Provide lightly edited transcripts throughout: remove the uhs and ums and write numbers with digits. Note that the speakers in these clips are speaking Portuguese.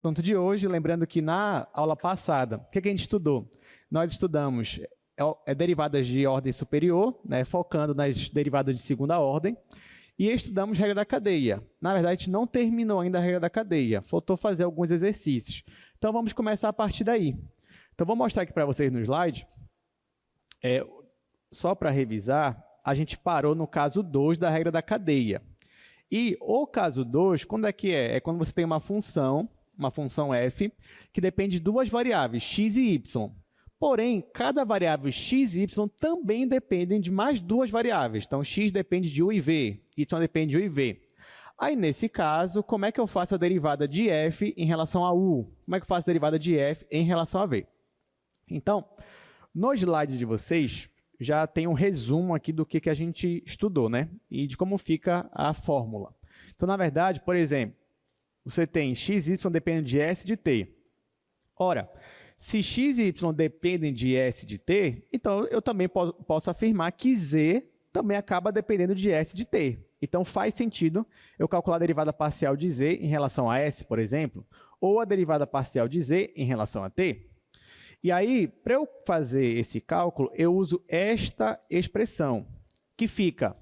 Assunto de hoje, lembrando que na aula passada, o que a gente estudou? Nós estudamos derivadas de ordem superior, né, focando nas derivadas de segunda ordem, e estudamos regra da cadeia. Na verdade, a gente não terminou ainda a regra da cadeia, faltou fazer alguns exercícios. Então, vamos começar a partir daí. Então, vou mostrar aqui para vocês no slide. Só para revisar, a gente parou no caso 2 da regra da cadeia. E o caso 2, quando é que é? É quando você tem uma função f, que depende de duas variáveis, x e y. Porém, cada variável x e y também dependem de mais duas variáveis. Então, x depende de u e v, y depende de u e v. Aí, nesse caso, como é que eu faço a derivada de f em relação a u? Como é que eu faço a derivada de f em relação a v? Então, no slide de vocês, já tem um resumo aqui do que a gente estudou, né? E de como fica a fórmula. Então, na verdade, por exemplo, você tem x e y dependem de s de t. Ora, se x e y dependem de s de t, então eu também posso afirmar que z também acaba dependendo de s de t. Então, faz sentido eu calcular a derivada parcial de z em relação a s, por exemplo, ou a derivada parcial de z em relação a t. E aí, para eu fazer esse cálculo, eu uso esta expressão, que fica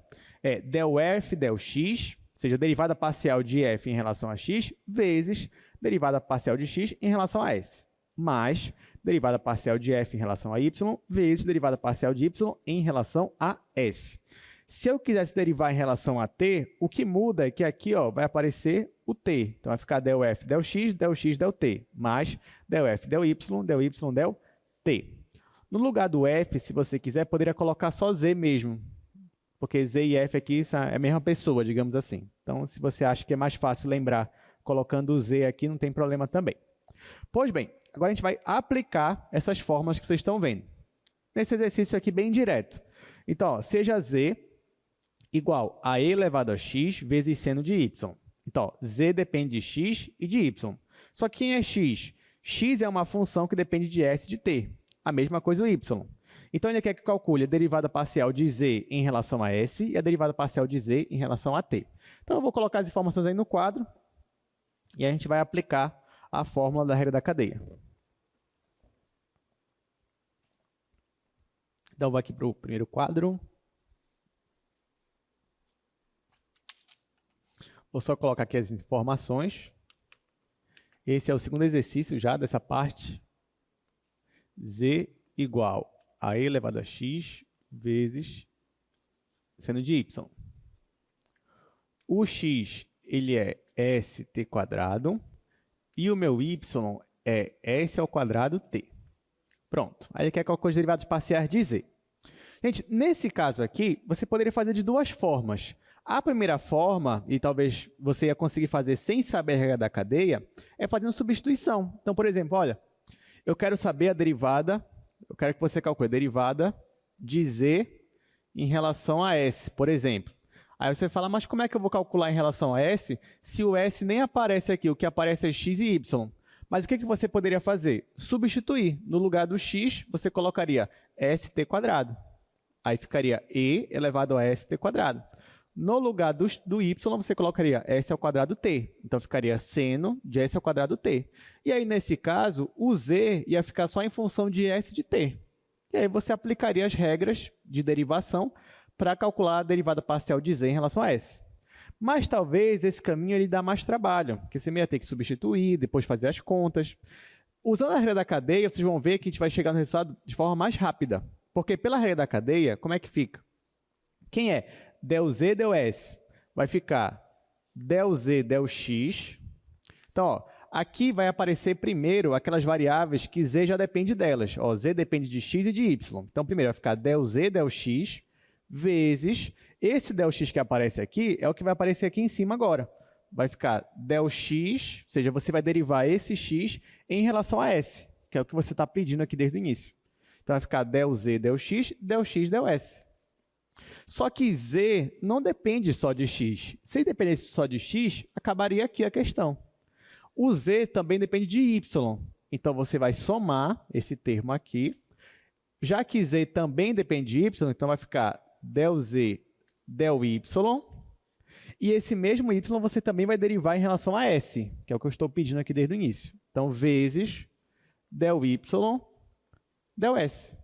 del f del x, ou seja, derivada parcial de f em relação a x, vezes derivada parcial de x em relação a s, mais derivada parcial de f em relação a y, vezes derivada parcial de y em relação a s. Se eu quisesse derivar em relação a t, o que muda é que aqui vai aparecer o t. Então, vai ficar del f del x, del t, mais del f del y, del t. No lugar do f, se você quiser, poderia colocar só z mesmo, porque z e f aqui é a mesma pessoa, digamos assim. Então, se você acha que é mais fácil lembrar colocando o z aqui, não tem problema também. Pois bem, agora a gente vai aplicar essas fórmulas que vocês estão vendo. Nesse exercício aqui bem direto. Então, seja z igual a e elevado a x vezes seno de y. Então, z depende de x e de y. Só que quem é x? X é uma função que depende de s de t. A mesma coisa o y. Então, ele quer que eu calcule a derivada parcial de z em relação a s e a derivada parcial de z em relação a t. Então, eu vou colocar as informações aí no quadro e a gente vai aplicar a fórmula da regra da cadeia. Então, eu vou aqui para o primeiro quadro. Vou só colocar aqui as informações. Esse é o segundo exercício já dessa parte. Z igual a e elevado a x vezes seno de y. O x ele é st quadrado e o meu y é s ao quadrado t. Pronto. Aí ele quer calcular os derivados parciais de z. Gente, nesse caso aqui, você poderia fazer de duas formas. A primeira forma, e talvez você ia conseguir fazer sem saber a regra da cadeia, é fazendo substituição. Então, por exemplo, olha, eu quero saber a derivada, eu quero que você calcule a derivada de z em relação a s, por exemplo. Aí você fala, mas como é que eu vou calcular em relação a s se o s nem aparece aqui, o que aparece é x e y? Mas o que você poderia fazer? Substituir. No lugar do x, você colocaria st quadrado. Aí ficaria e elevado a st quadrado. No lugar do y, você colocaria s ao quadrado t. Então, ficaria seno de s ao quadrado t. E aí, nesse caso, o z ia ficar só em função de s de t. E aí, você aplicaria as regras de derivação para calcular a derivada parcial de z em relação a s. Mas, talvez, esse caminho ele dá mais trabalho, porque você ia ter que substituir, depois fazer as contas. Usando a regra da cadeia, vocês vão ver que a gente vai chegar no resultado de forma mais rápida. Porque, pela regra da cadeia, como é que fica? Quem é del z, del s? Vai ficar del z, del x. Então, aqui vai aparecer primeiro aquelas variáveis que z já depende delas. Z depende de x e de y. Então, primeiro vai ficar del z, del x, vezes esse del x que aparece aqui é o que vai aparecer aqui em cima agora. Vai ficar del x, ou seja, você vai derivar esse x em relação a s, que é o que você está pedindo aqui desde o início. Então, vai ficar del z, del x, del s. Só que z não depende só de x. Se dependesse só de x, acabaria aqui a questão. O z também depende de y. Então, você vai somar esse termo aqui. Já que z também depende de y, então vai ficar del z, del y. E esse mesmo y você também vai derivar em relação a s, que é o que eu estou pedindo aqui desde o início. Então, vezes del y, del s.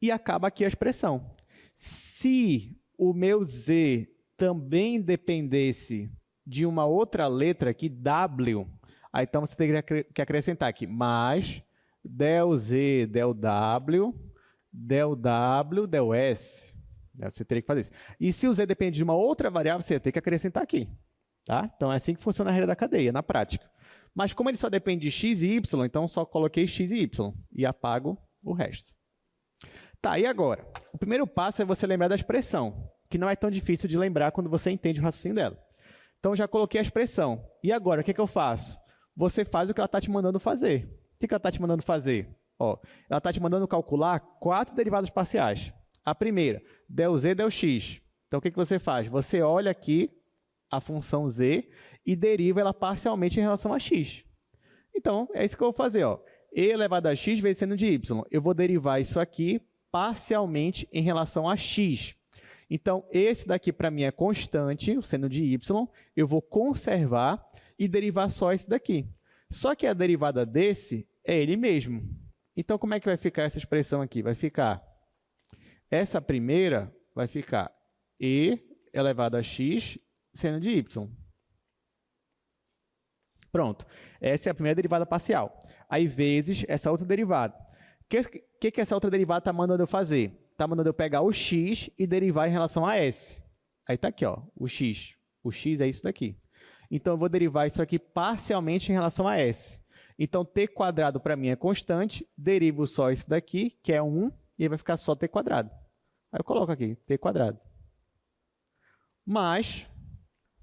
E acaba aqui a expressão. Se o meu z também dependesse de uma outra letra aqui, w, aí então você teria que acrescentar aqui, mais del z, del w, del s. Você teria que fazer isso. E se o z depende de uma outra variável, você tem que acrescentar aqui. Tá? Então, é assim que funciona a regra da cadeia, na prática. Mas como ele só depende de x e y, então só coloquei x e y e apago o resto. Tá, e agora? O primeiro passo é você lembrar da expressão, que não é tão difícil de lembrar quando você entende o raciocínio dela. Então, já coloquei a expressão. E agora, o que eu faço? Você faz o que ela está te mandando fazer. O que ela está te mandando fazer? Ó, ela está te mandando calcular 4 derivadas parciais. A primeira, del z, del x. Então, o que você faz? Você olha aqui a função z e deriva ela parcialmente em relação a x. Então, é isso que eu vou fazer. Ó. E elevado a x vezes seno de y. Eu vou derivar isso aqui parcialmente em relação a x. Então, esse daqui para mim é constante, o seno de y. Eu vou conservar e derivar só esse daqui. Só que a derivada desse é ele mesmo. Então, como é que vai ficar essa expressão aqui? Vai ficar... Essa primeira vai ficar e elevado a x seno de y. Pronto. Essa é a primeira derivada parcial. Aí, vezes essa outra derivada. O que essa outra derivada está mandando eu fazer? Está mandando eu pegar o x e derivar em relação a s. Aí está aqui, ó, o x. O x é isso daqui. Então, eu vou derivar isso aqui parcialmente em relação a s. Então, t quadrado para mim é constante, derivo só isso daqui, que é 1, e aí vai ficar só t quadrado. Aí eu coloco aqui, t quadrado. Mas,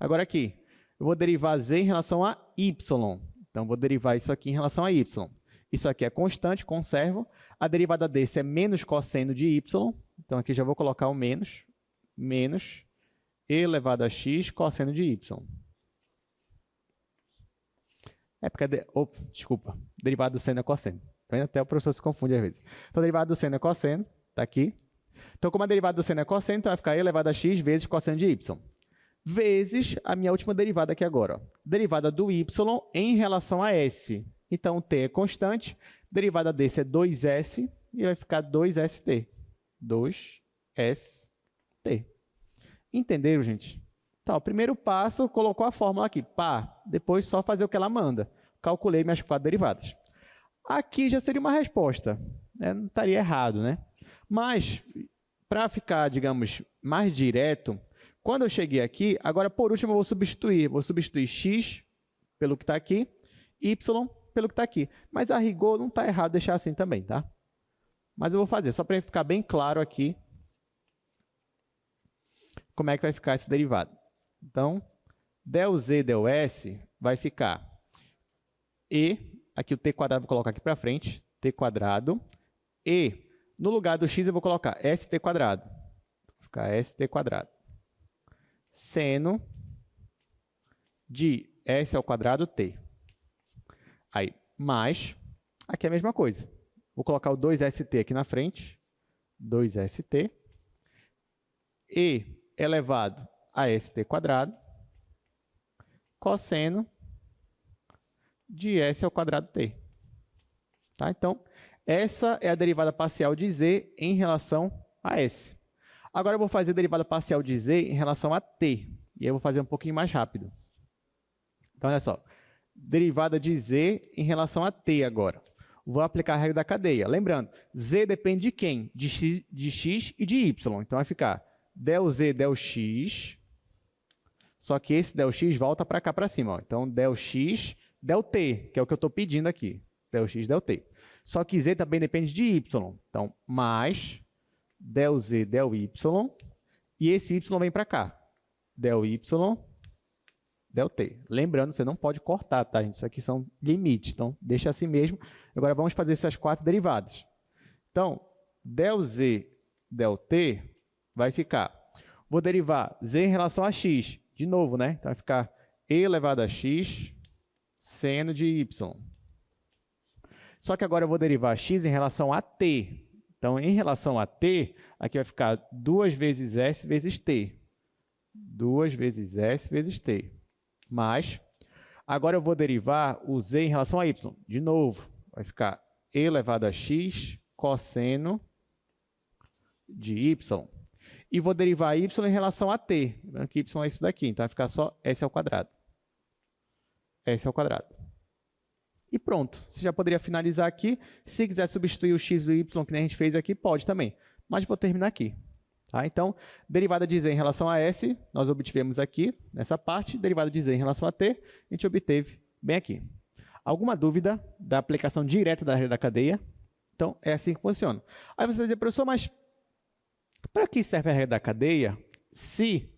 agora aqui, eu vou derivar z em relação a y. Então, vou derivar isso aqui em relação a y. Isso aqui é constante, conservo. A derivada desse é menos cosseno de y. Então, aqui já vou colocar o menos. Menos elevado a x cosseno de y. É porque... desculpa. Derivada do seno é cosseno. Até o professor se confunde às vezes. Então, a derivada do seno é cosseno. Está aqui. Então, como a derivada do seno é cosseno, então vai ficar e elevado a x vezes cosseno de y. Vezes a minha última derivada aqui agora. Ó. Derivada do y em relação a s. Então, t é constante. Derivada desse é 2s. E vai ficar 2st. 2st. Entenderam, gente? Então, o primeiro passo, colocou a fórmula aqui. Pá. Depois, só fazer o que ela manda. Calculei minhas 4 derivadas. Aqui já seria uma resposta. Não estaria errado, né? Mas, para ficar, digamos, mais direto, quando eu cheguei aqui, agora, por último, eu vou substituir. Vou substituir x pelo que está aqui, y pelo que está aqui. Mas, a rigor, não está errado deixar assim também, tá? Mas eu vou fazer, só para ficar bem claro aqui como é que vai ficar esse derivado. Então, del z, del s vai ficar e, aqui o t quadrado vou colocar aqui para frente, t quadrado, e no lugar do x eu vou colocar st quadrado. Vai ficar st quadrado. Seno de s ao quadrado t. Aí, mais, aqui é a mesma coisa. Vou colocar o 2st aqui na frente. 2st. E elevado a st quadrado. Cosseno de s ao quadrado t. Tá? Então, essa é a derivada parcial de z em relação a s. Agora, eu vou fazer a derivada parcial de z em relação a t. E eu vou fazer um pouquinho mais rápido. Então, olha só. Derivada de z em relação a t agora. Vou aplicar a regra da cadeia. Lembrando, z depende de quem? De x e de y. Então, vai ficar del z, del x. Só que esse del x volta para cá, para cima. Ó. Então, del x, del t, que é o que eu estou pedindo aqui. Del x, del t. Só que z também depende de y. Então, mais del z, del y. E esse y vem para cá. Del y, del t. Lembrando, você não pode cortar, tá, gente? Isso aqui são limites. Então, deixa assim mesmo. Agora, vamos fazer essas 4 derivadas. Então, del z, del t vai ficar. Vou derivar z em relação a x. De novo, né? Então, vai ficar e elevado a x seno de y. Só que agora eu vou derivar x em relação a t. Então, em relação a t, aqui vai ficar 2 vezes s vezes t. 2 vezes S vezes T. Mas, agora eu vou derivar o Z em relação a Y. De novo, vai ficar E elevado a X cosseno de Y. E vou derivar Y em relação a T. Lembrando que Y é isso daqui, então vai ficar só S ao quadrado. S ao quadrado. E pronto. Você já poderia finalizar aqui. Se quiser substituir o X e o Y, que nem a gente fez aqui, pode também. Mas vou terminar aqui. Tá? Então, derivada de Z em relação a S, nós obtivemos aqui, nessa parte. Derivada de Z em relação a T, a gente obteve bem aqui. Alguma dúvida da aplicação direta da regra da cadeia? Então, é assim que funciona. Aí você vai dizer, professor, mas para que serve a regra da cadeia se,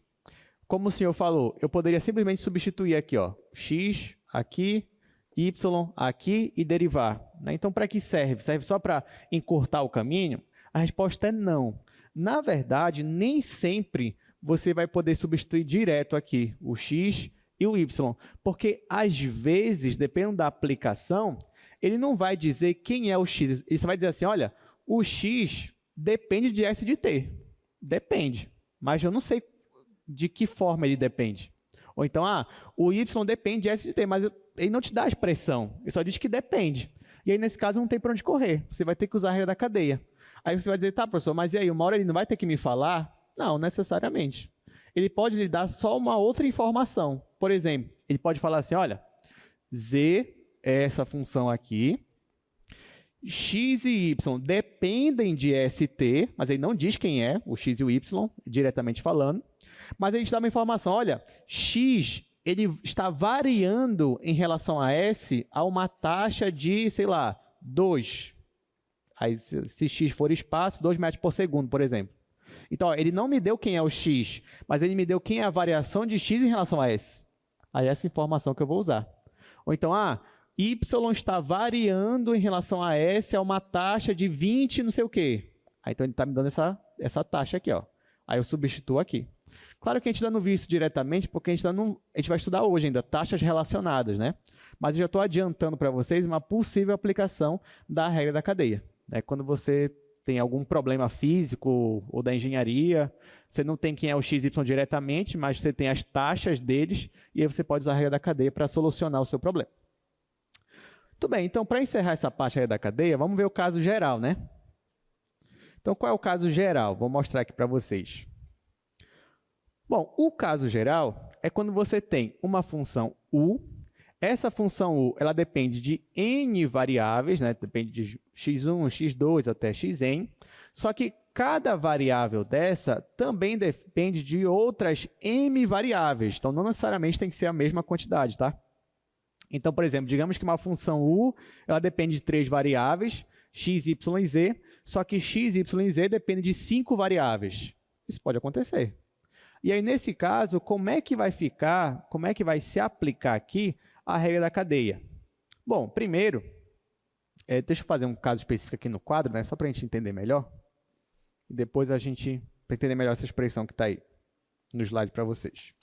como o senhor falou, eu poderia simplesmente substituir aqui, ó, x aqui, y aqui e derivar, né? Então, para que serve? Serve só para encurtar o caminho? A resposta é não. Na verdade, nem sempre você vai poder substituir direto aqui o x e o y, porque, às vezes, dependendo da aplicação, ele não vai dizer quem é o x. Ele só vai dizer assim, olha, o x depende de S de T. Depende, mas eu não sei de que forma ele depende. Ou então, o y depende de S de T, mas ele não te dá a expressão, ele só diz que depende. E aí, nesse caso, não tem para onde correr, você vai ter que usar a regra da cadeia. Aí você vai dizer, tá, professor, mas e aí, uma hora ele não vai ter que me falar? Não, necessariamente. Ele pode lhe dar só uma outra informação. Por exemplo, ele pode falar assim, olha, Z é essa função aqui, x e y dependem de ST, mas ele não diz quem é, o x e o y, diretamente falando, mas ele te dá uma informação, olha, x ele está variando em relação a S a uma taxa de, sei lá, 2. Aí, se x for espaço, 2 metros por segundo, por exemplo. Então, ó, ele não me deu quem é o x, mas ele me deu quem é a variação de x em relação a S. Aí, essa informação que eu vou usar. Ou então, y está variando em relação a S a uma taxa de 20 não sei o quê. Aí, então, ele está me dando essa taxa aqui. Ó. Aí, eu substituo aqui. Claro que a gente ainda não viu isso diretamente, porque a gente vai estudar hoje ainda taxas relacionadas, né? Mas eu já estou adiantando para vocês uma possível aplicação da regra da cadeia. Quando você tem algum problema físico ou da engenharia, você não tem quem é o x e y diretamente, mas você tem as taxas deles, e aí você pode usar a regra da cadeia para solucionar o seu problema. Muito bem, então, para encerrar essa parte da regra da cadeia, vamos ver o caso geral, né? Então, qual é o caso geral? Vou mostrar aqui para vocês. Bom, o caso geral é quando você tem uma função u. Essa função u ela depende de n variáveis, né? Depende de x1, x2 até xn. Só que cada variável dessa também depende de outras m variáveis. Então, não necessariamente tem que ser a mesma quantidade, tá? Então, por exemplo, digamos que uma função u ela depende de 3 variáveis, x, y e z, só que x, y e z dependem de 5 variáveis. Isso pode acontecer. E aí, nesse caso, como é que vai ficar, como é que vai se aplicar aqui a regra da cadeia? Bom, primeiro, deixa eu fazer um caso específico aqui no quadro, né, só para a gente entender melhor. E depois para entender melhor essa expressão que está aí no slide para vocês.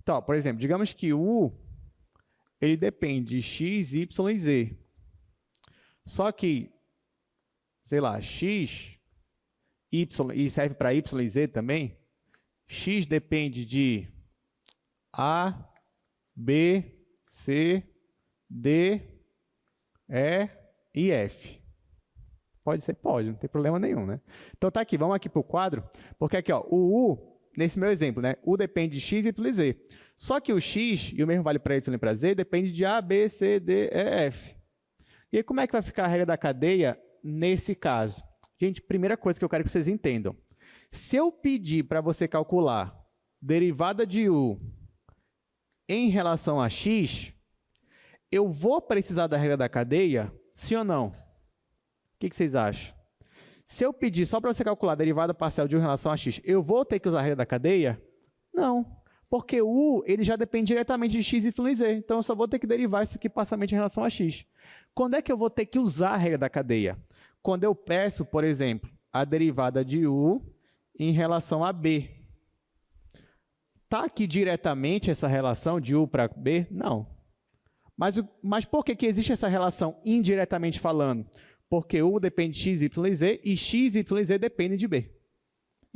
Então, ó, por exemplo, digamos que o U ele depende de x, y e z. Só que, sei lá, x, y, e serve para y e z também, x depende de A, B, C, D, E e F. Pode ser? Pode, não tem problema nenhum, né? Então, tá aqui, vamos aqui para o quadro, porque aqui, ó, o U, nesse meu exemplo, né? U depende de x, y e z. Só que o x, e o mesmo vale para y e para z, depende de A, B, C, D, E, F. E aí, como é que vai ficar a regra da cadeia nesse caso? Gente, primeira coisa que eu quero que vocês entendam. Se eu pedir para você calcular derivada de u em relação a x, eu vou precisar da regra da cadeia, sim ou não? O que vocês acham? Se eu pedir só para você calcular a derivada parcial de u em relação a x, eu vou ter que usar a regra da cadeia? Não, porque o u ele já depende diretamente de x, y e z, então eu só vou ter que derivar isso aqui parcialmente em relação a x. Quando é que eu vou ter que usar a regra da cadeia? Quando eu peço, por exemplo, a derivada de u em relação a b. Está aqui diretamente essa relação de u para b? Não. Mas por que existe essa relação indiretamente falando? Porque u depende de x, y e z e x, y e z dependem de b.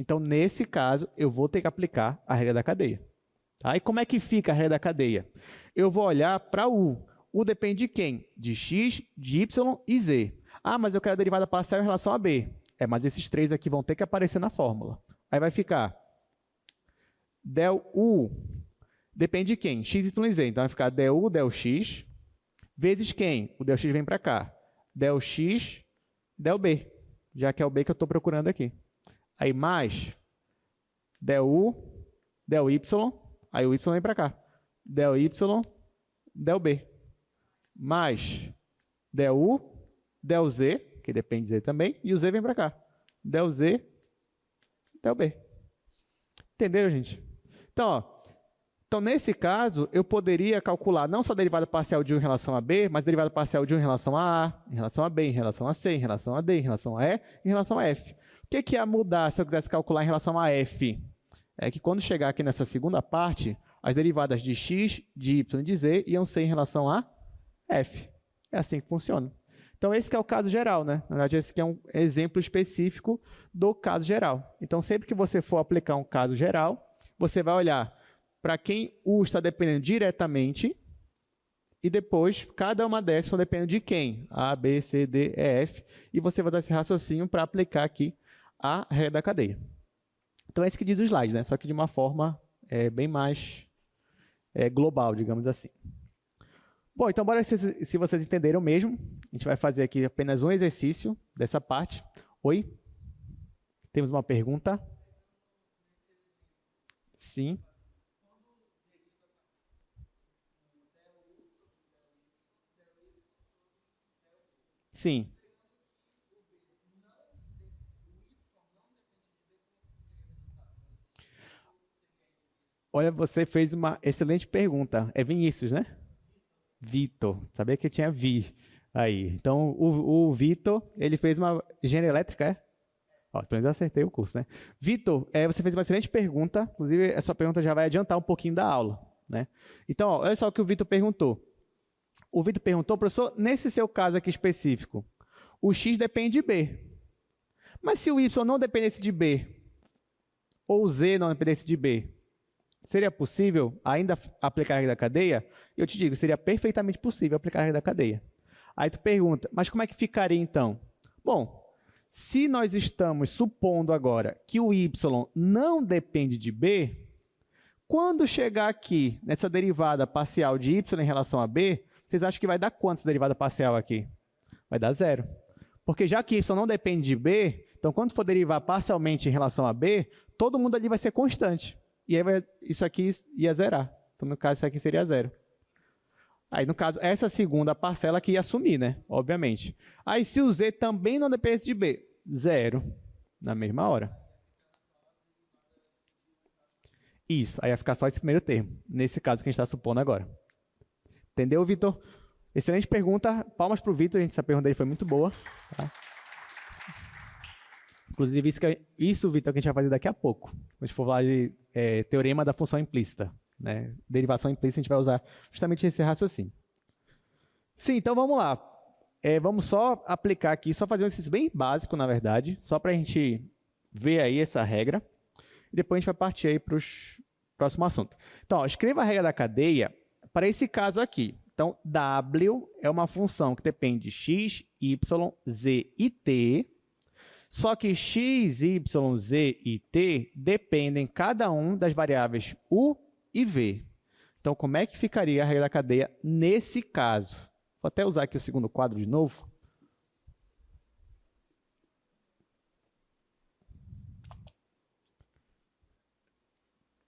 Então, nesse caso, eu vou ter que aplicar a regra da cadeia. Tá? E como é que fica a regra da cadeia? Eu vou olhar para U. U depende de quem? De x, de y e z. Ah, mas eu quero a derivada parcial em relação a b. Mas esses três aqui vão ter que aparecer na fórmula. Aí vai ficar del U depende de quem? X, y e z. Então, vai ficar del U, del x, vezes quem? O del x vem para cá. Del x, del b, já que é o b que eu estou procurando aqui. Aí, mais del U, del y, aí o y vem para cá. Del y, del b. Mais del U, del z, que depende de z também, e o z vem para cá. Del z, del b. Entenderam, gente? Então, nesse caso, eu poderia calcular não só a derivada parcial de 1 em relação a b, mas a derivada parcial de 1 em relação a a, em relação a b, em relação a c, em relação a d, em relação a e, em relação a f. O que ia mudar se eu quisesse calcular em relação a f? É que quando chegar aqui nessa segunda parte, as derivadas de x, de y e de z iam ser em relação a f. É assim que funciona. Então, esse que é o caso geral, né? Na verdade, esse aqui é um exemplo específico do caso geral. Então, sempre que você for aplicar um caso geral, você vai olhar para quem U está dependendo diretamente e depois, cada uma dessas está dependendo de quem? A, B, C, D, E, F. E você vai dar esse raciocínio para aplicar aqui a regra da cadeia. Então, é isso que diz o slide, né? Só que de uma forma bem mais global, digamos assim. Bom, então, bora se vocês entenderam mesmo. A gente vai fazer aqui apenas um exercício dessa parte. Oi? Temos uma pergunta? Sim. Sim. Olha, você fez uma excelente pergunta. É Vinícius, né? Vitor. Sabia que tinha Vi aí. Então, o Vitor, ele fez uma engenharia elétrica, é? Ó, pelo menos eu acertei o curso, né? Vitor, você fez uma excelente pergunta. Inclusive, essa pergunta já vai adiantar um pouquinho da aula, né? Então, ó, olha só o que o Vitor perguntou. O Vitor perguntou, professor, nesse seu caso aqui específico, o x depende de b. Mas se o y não dependesse de b, ou o z não dependesse de b, seria possível ainda aplicar a regra da cadeia? Eu te digo, seria perfeitamente possível aplicar a regra da cadeia. Aí tu pergunta, mas como é que ficaria então? Bom, se nós estamos supondo agora que o y não depende de b, quando chegar aqui nessa derivada parcial de y em relação a b, vocês acham que vai dar quanto essa derivada parcial aqui? Vai dar zero. Porque já que y não depende de b, então quando for derivar parcialmente em relação a b, todo mundo ali vai ser constante. E aí isso aqui ia zerar. Então, no caso, isso aqui seria zero. Aí, no caso, essa segunda parcela aqui ia sumir, né? Obviamente. Aí, se o z também não depende de b, zero, na mesma hora. Isso, aí ia ficar só esse primeiro termo, nesse caso que a gente está supondo agora. Entendeu, Vitor? Excelente pergunta. Palmas para o Vitor, essa pergunta dele foi muito boa. Tá? Inclusive, isso, Vitor, que a gente vai fazer daqui a pouco. A gente for falar de teorema da função implícita. Né? Derivação implícita, a gente vai usar justamente esse raciocínio. Sim, então vamos lá. Vamos só aplicar aqui, só fazer um exercício bem básico, na verdade, só para a gente ver aí essa regra. E depois a gente vai partir aí para o próximo assunto. Então, ó, escreva a regra da cadeia para esse caso aqui. Então, W é uma função que depende de x, y, z e t. Só que x, y, z e t dependem cada um das variáveis u e v. Então, como é que ficaria a regra da cadeia nesse caso? Vou até usar aqui o segundo quadro de novo.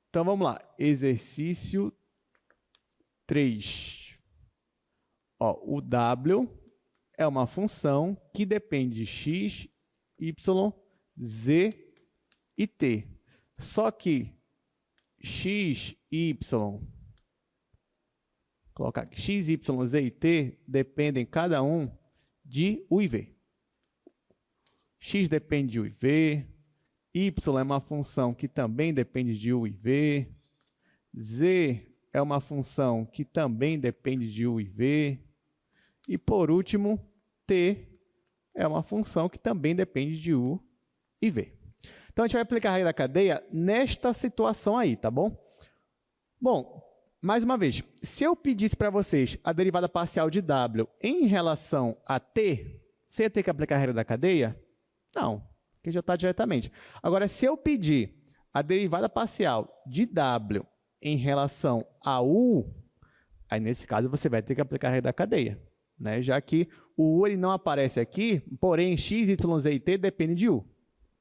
Então, vamos lá. Exercício 3. Ó, o w é uma função que depende de x, y, z e t. Só que x, y, colocar aqui, x, y, z e t dependem cada um de u e v. X depende de u e v, y é uma função que também depende de u e v, z é uma função que também depende de u e v, e por último, t é uma função que também depende de u e v. Então, a gente vai aplicar a regra da cadeia nesta situação aí, tá bom? Bom, mais uma vez, se eu pedisse para vocês a derivada parcial de W em relação a T, você ia ter que aplicar a regra da cadeia? Não, porque já está diretamente. Agora, se eu pedir a derivada parcial de W em relação a U, aí nesse caso você vai ter que aplicar a regra da cadeia, né? Já que o U ele não aparece aqui, porém x, y, z e t depende de U.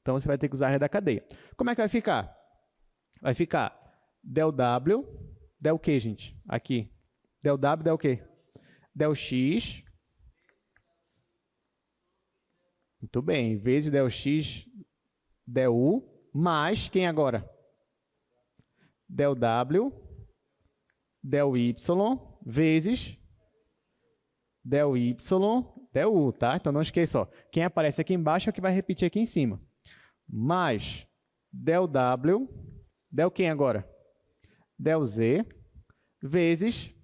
Então você vai ter que usar a regra da cadeia. Como é que vai ficar? Vai ficar del W, del que, gente? Aqui. Del W, del que? Del x. Muito bem. Vezes del x, del U, mais quem agora? Del W, del y, vezes del y, del U, tá? Então, não esqueça, ó, quem aparece aqui embaixo é o que vai repetir aqui em cima. Mais del W, del quem agora? Del Z, vezes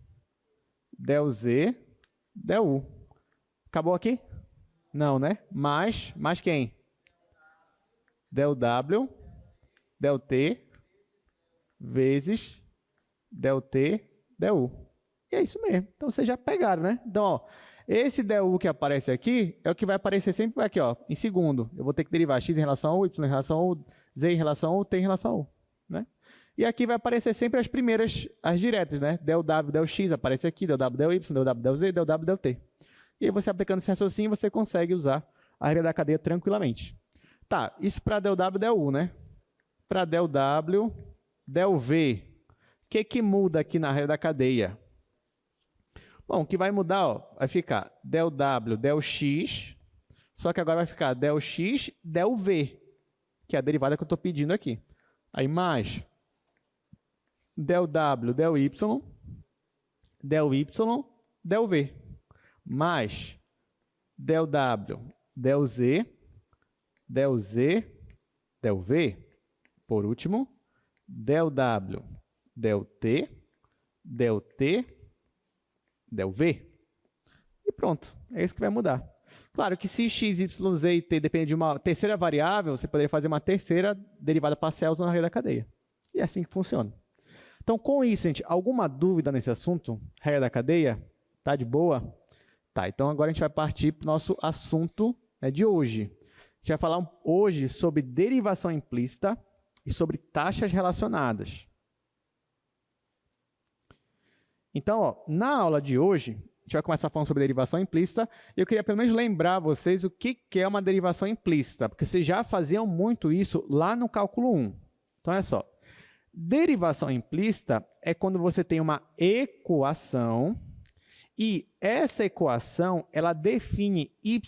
del Z, del U. Acabou aqui? Não, né? Mais quem? Del W, del T, vezes del T, del U. E é isso mesmo. Então, vocês já pegaram, né? Então, ó, esse del U que aparece aqui é o que vai aparecer sempre aqui, ó, em segundo. Eu vou ter que derivar x em relação ao y em relação ao z em relação ao t em relação ao u, né? E aqui vai aparecer sempre as primeiras, as diretas, né? Del W, del x aparece aqui, del W, del y, del W, del z, del W, del t. E aí você aplicando esse raciocínio, você consegue usar a regra da cadeia tranquilamente. Tá, isso para del W, del U, né? Para del W, del V. O que muda aqui na regra da cadeia? Bom, o que vai mudar, ó, vai ficar del W, del x, só que agora vai ficar del x, del V, que é a derivada que eu estou pedindo aqui. Aí mais del W, del y, del V, mais del W, del Z, del V, por último, del W, del T, del V. E pronto, é isso que vai mudar. Claro que se x, y, z e t depende de uma terceira variável, você poderia fazer uma terceira derivada parcial usando a regra da cadeia. E é assim que funciona. Então, com isso, gente, alguma dúvida nesse assunto? Regra da cadeia? Tá de boa? Tá, então agora a gente vai partir para o nosso assunto, né, de hoje. A gente vai falar hoje sobre derivação implícita e sobre taxas relacionadas. Então, ó, na aula de hoje, a gente vai começar falando sobre derivação implícita. Eu queria pelo menos lembrar vocês o que é uma derivação implícita, porque vocês já faziam muito isso lá no cálculo 1. Então, olha só. Derivação implícita é quando você tem uma equação e essa equação ela define y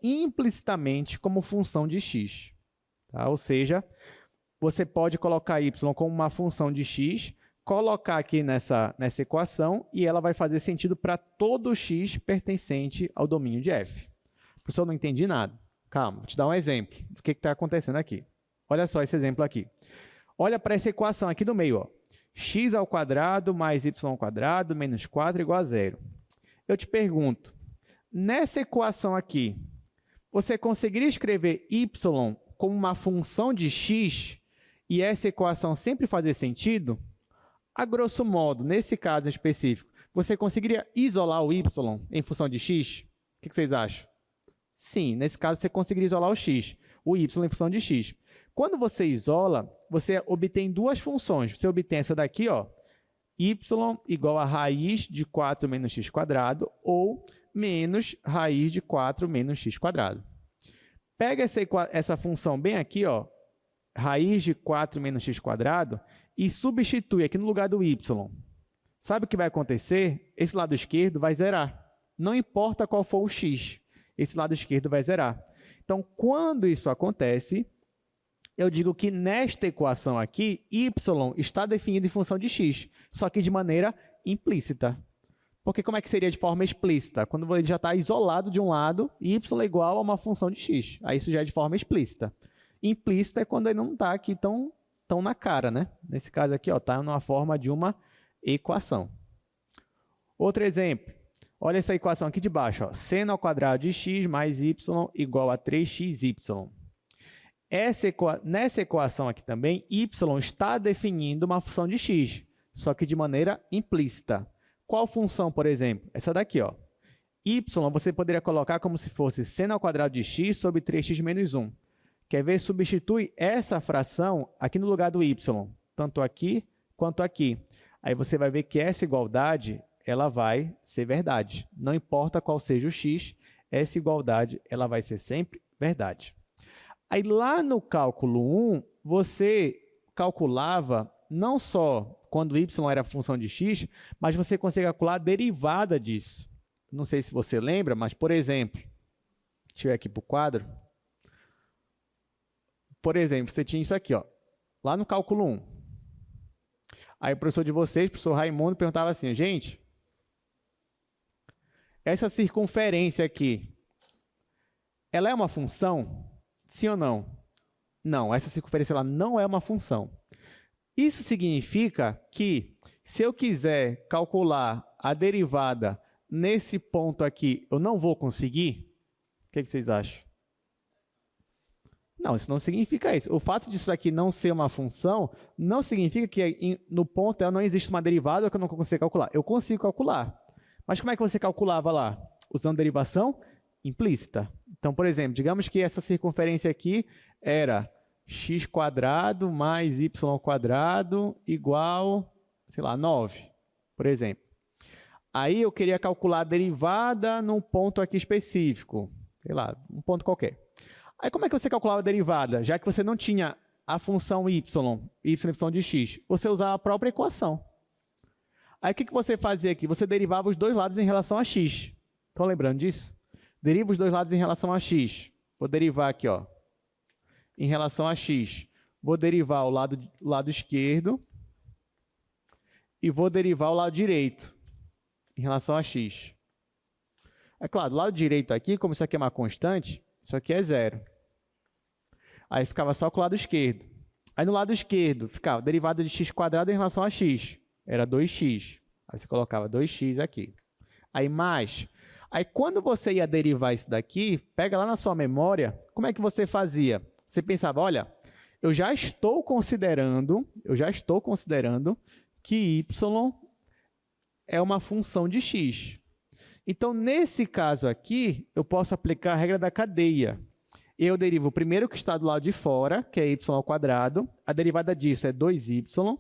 implicitamente como função de x. Tá? Ou seja, você pode colocar y como uma função de x, colocar aqui nessa equação e ela vai fazer sentido para todo x pertencente ao domínio de f. Professor, eu não entendi nada. Calma, vou te dar um exemplo do que está acontecendo aqui. Olha só esse exemplo aqui. Olha para essa equação aqui no meio, ó. X ao quadrado mais y ao quadrado menos 4 igual a 0. Eu te pergunto, nessa equação aqui, você conseguiria escrever y como uma função de x e essa equação sempre fazer sentido? A grosso modo, nesse caso específico, você conseguiria isolar o y em função de x? O que vocês acham? Sim, nesse caso você conseguiria isolar o x, o y em função de x. Quando você isola, você obtém duas funções. Você obtém essa daqui, ó, y igual a raiz de 4 menos x quadrado ou menos raiz de 4 menos x quadrado. Pega essa função bem aqui, ó, raiz de 4 menos x quadrado, e substitui aqui no lugar do y. Sabe o que vai acontecer? Esse lado esquerdo vai zerar. Não importa qual for o x, esse lado esquerdo vai zerar. Então, quando isso acontece, eu digo que nesta equação aqui, y está definido em função de x, só que de maneira implícita. Porque como é que seria de forma explícita? Quando ele já está isolado de um lado, y é igual a uma função de x. Aí isso já é de forma explícita. Implícita é quando ele não está aqui tão na cara, né? Nesse caso aqui, está numa forma de uma equação. Outro exemplo. Olha essa equação aqui de baixo. Ó. Seno ao quadrado de x mais y igual a 3xy. Nessa equação aqui também, y está definindo uma função de x, só que de maneira implícita. Qual função, por exemplo? Essa daqui, ó. Y você poderia colocar como se fosse seno ao quadrado de x sobre 3x menos 1. Quer ver? Substitui essa fração aqui no lugar do y, tanto aqui quanto aqui. Aí você vai ver que essa igualdade ela vai ser verdade. Não importa qual seja o x, essa igualdade ela vai ser sempre verdade. Aí lá no cálculo 1, você calculava não só quando y era função de x, mas você consegue calcular a derivada disso. Não sei se você lembra, mas, por exemplo, deixa eu ir aqui para o quadro. Por exemplo, você tinha isso aqui, ó, lá no cálculo 1. Aí o professor de vocês, o professor Raimundo, perguntava assim, gente, essa circunferência aqui, ela é uma função? Sim ou não? Não, essa circunferência ela não é uma função. Isso significa que, se eu quiser calcular a derivada nesse ponto aqui, eu não vou conseguir? O que vocês acham? Não, isso não significa isso. O fato disso aqui não ser uma função não significa que no ponto ela não existe uma derivada que eu não consigo calcular. Eu consigo calcular. Mas como é que você calculava lá? Usando derivação implícita. Então, por exemplo, digamos que essa circunferência aqui era x² mais y² igual, sei lá, 9, por exemplo. Aí eu queria calcular a derivada num ponto aqui específico, sei lá, um ponto qualquer. Aí como é que você calculava a derivada? Já que você não tinha a função y em função de x, você usava a própria equação. Aí o que você fazia aqui? Você derivava os dois lados em relação a x. Estão lembrando disso? Deriva os dois lados em relação a x. Vou derivar aqui, ó, em relação a x. Vou derivar o lado esquerdo e vou derivar o lado direito em relação a x. É claro, do lado direito aqui, como isso aqui é uma constante, isso aqui é zero. Aí ficava só com o lado esquerdo. Aí no lado esquerdo ficava a derivada de x² em relação a x. Era 2x. Aí você colocava 2x aqui. Aí mais. Aí quando você ia derivar isso daqui, pega lá na sua memória, como é que você fazia? Você pensava, olha, eu já estou considerando que y é uma função de x. Então, nesse caso aqui, eu posso aplicar a regra da cadeia. Eu derivo o primeiro que está do lado de fora, que é y², a derivada disso é 2y,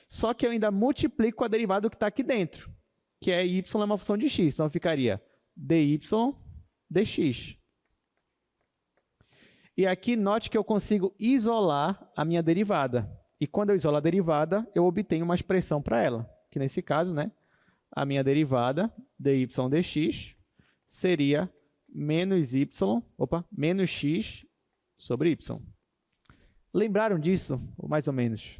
só que eu ainda multiplico a derivada que está aqui dentro, que é y é uma função de x, então ficaria dy dx. E aqui, note que eu consigo isolar a minha derivada. E quando eu isolo a derivada, eu obtenho uma expressão para ela, que nesse caso, né, a minha derivada, dy dx, seria menos x sobre y. Lembraram disso? Ou mais ou menos?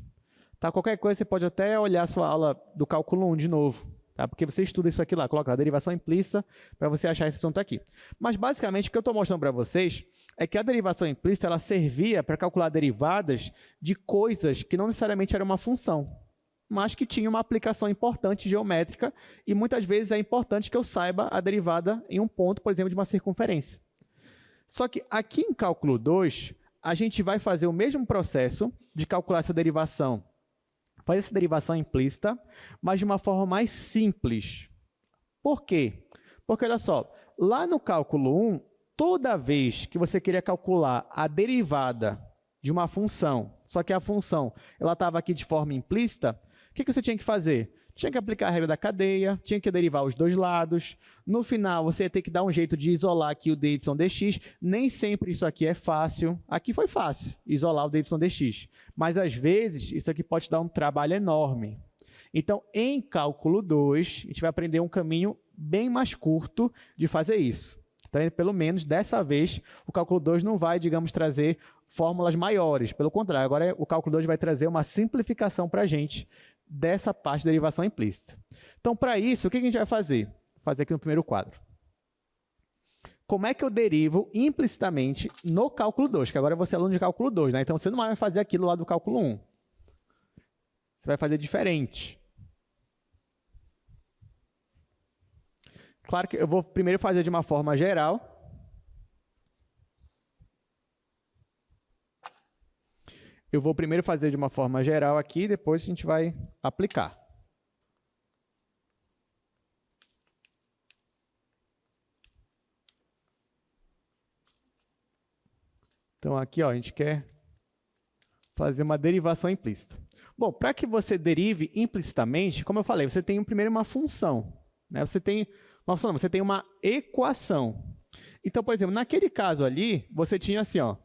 Tá, qualquer coisa, você pode até olhar a sua aula do cálculo 1 de novo, tá? Porque você estuda isso aqui lá, coloca a derivação implícita para você achar esse assunto aqui. Mas, basicamente, o que eu estou mostrando para vocês é que a derivação implícita ela servia para calcular derivadas de coisas que não necessariamente eram uma função, mas que tinham uma aplicação importante geométrica e muitas vezes é importante que eu saiba a derivada em um ponto, por exemplo, de uma circunferência. Só que aqui em cálculo 2, a gente vai fazer o mesmo processo de calcular essa derivação, fazer essa derivação implícita, mas de uma forma mais simples. Por quê? Porque, olha só, lá no cálculo 1, toda vez que você queria calcular a derivada de uma função, só que a função estava aqui de forma implícita, o que você tinha que fazer? Tinha que aplicar a regra da cadeia, tinha que derivar os dois lados. No final, você ia ter que dar um jeito de isolar aqui o dy dx. Nem sempre isso aqui é fácil. Aqui foi fácil, isolar o dy dx. Mas, às vezes, isso aqui pode dar um trabalho enorme. Então, em cálculo 2, a gente vai aprender um caminho bem mais curto de fazer isso. Então, pelo menos, dessa vez, o cálculo 2 não vai, digamos, trazer fórmulas maiores. Pelo contrário, agora o cálculo 2 vai trazer uma simplificação para a gente dessa parte de derivação implícita. Então, para isso, o que a gente vai fazer? Vou fazer aqui no primeiro quadro. Como é que eu derivo implicitamente no cálculo 2? Que agora você é aluno de cálculo 2, né? Então, você não vai fazer aquilo lá do cálculo 1. Você vai fazer diferente. Claro que eu vou primeiro fazer de uma forma geral. Eu vou primeiro fazer de uma forma geral aqui, depois a gente vai aplicar. Então, aqui ó, a gente quer fazer uma derivação implícita. Bom, para que você derive implicitamente, como eu falei, você tem primeiro uma função. Né? Você tem uma equação. Então, por exemplo, naquele caso ali, você tinha assim, ó,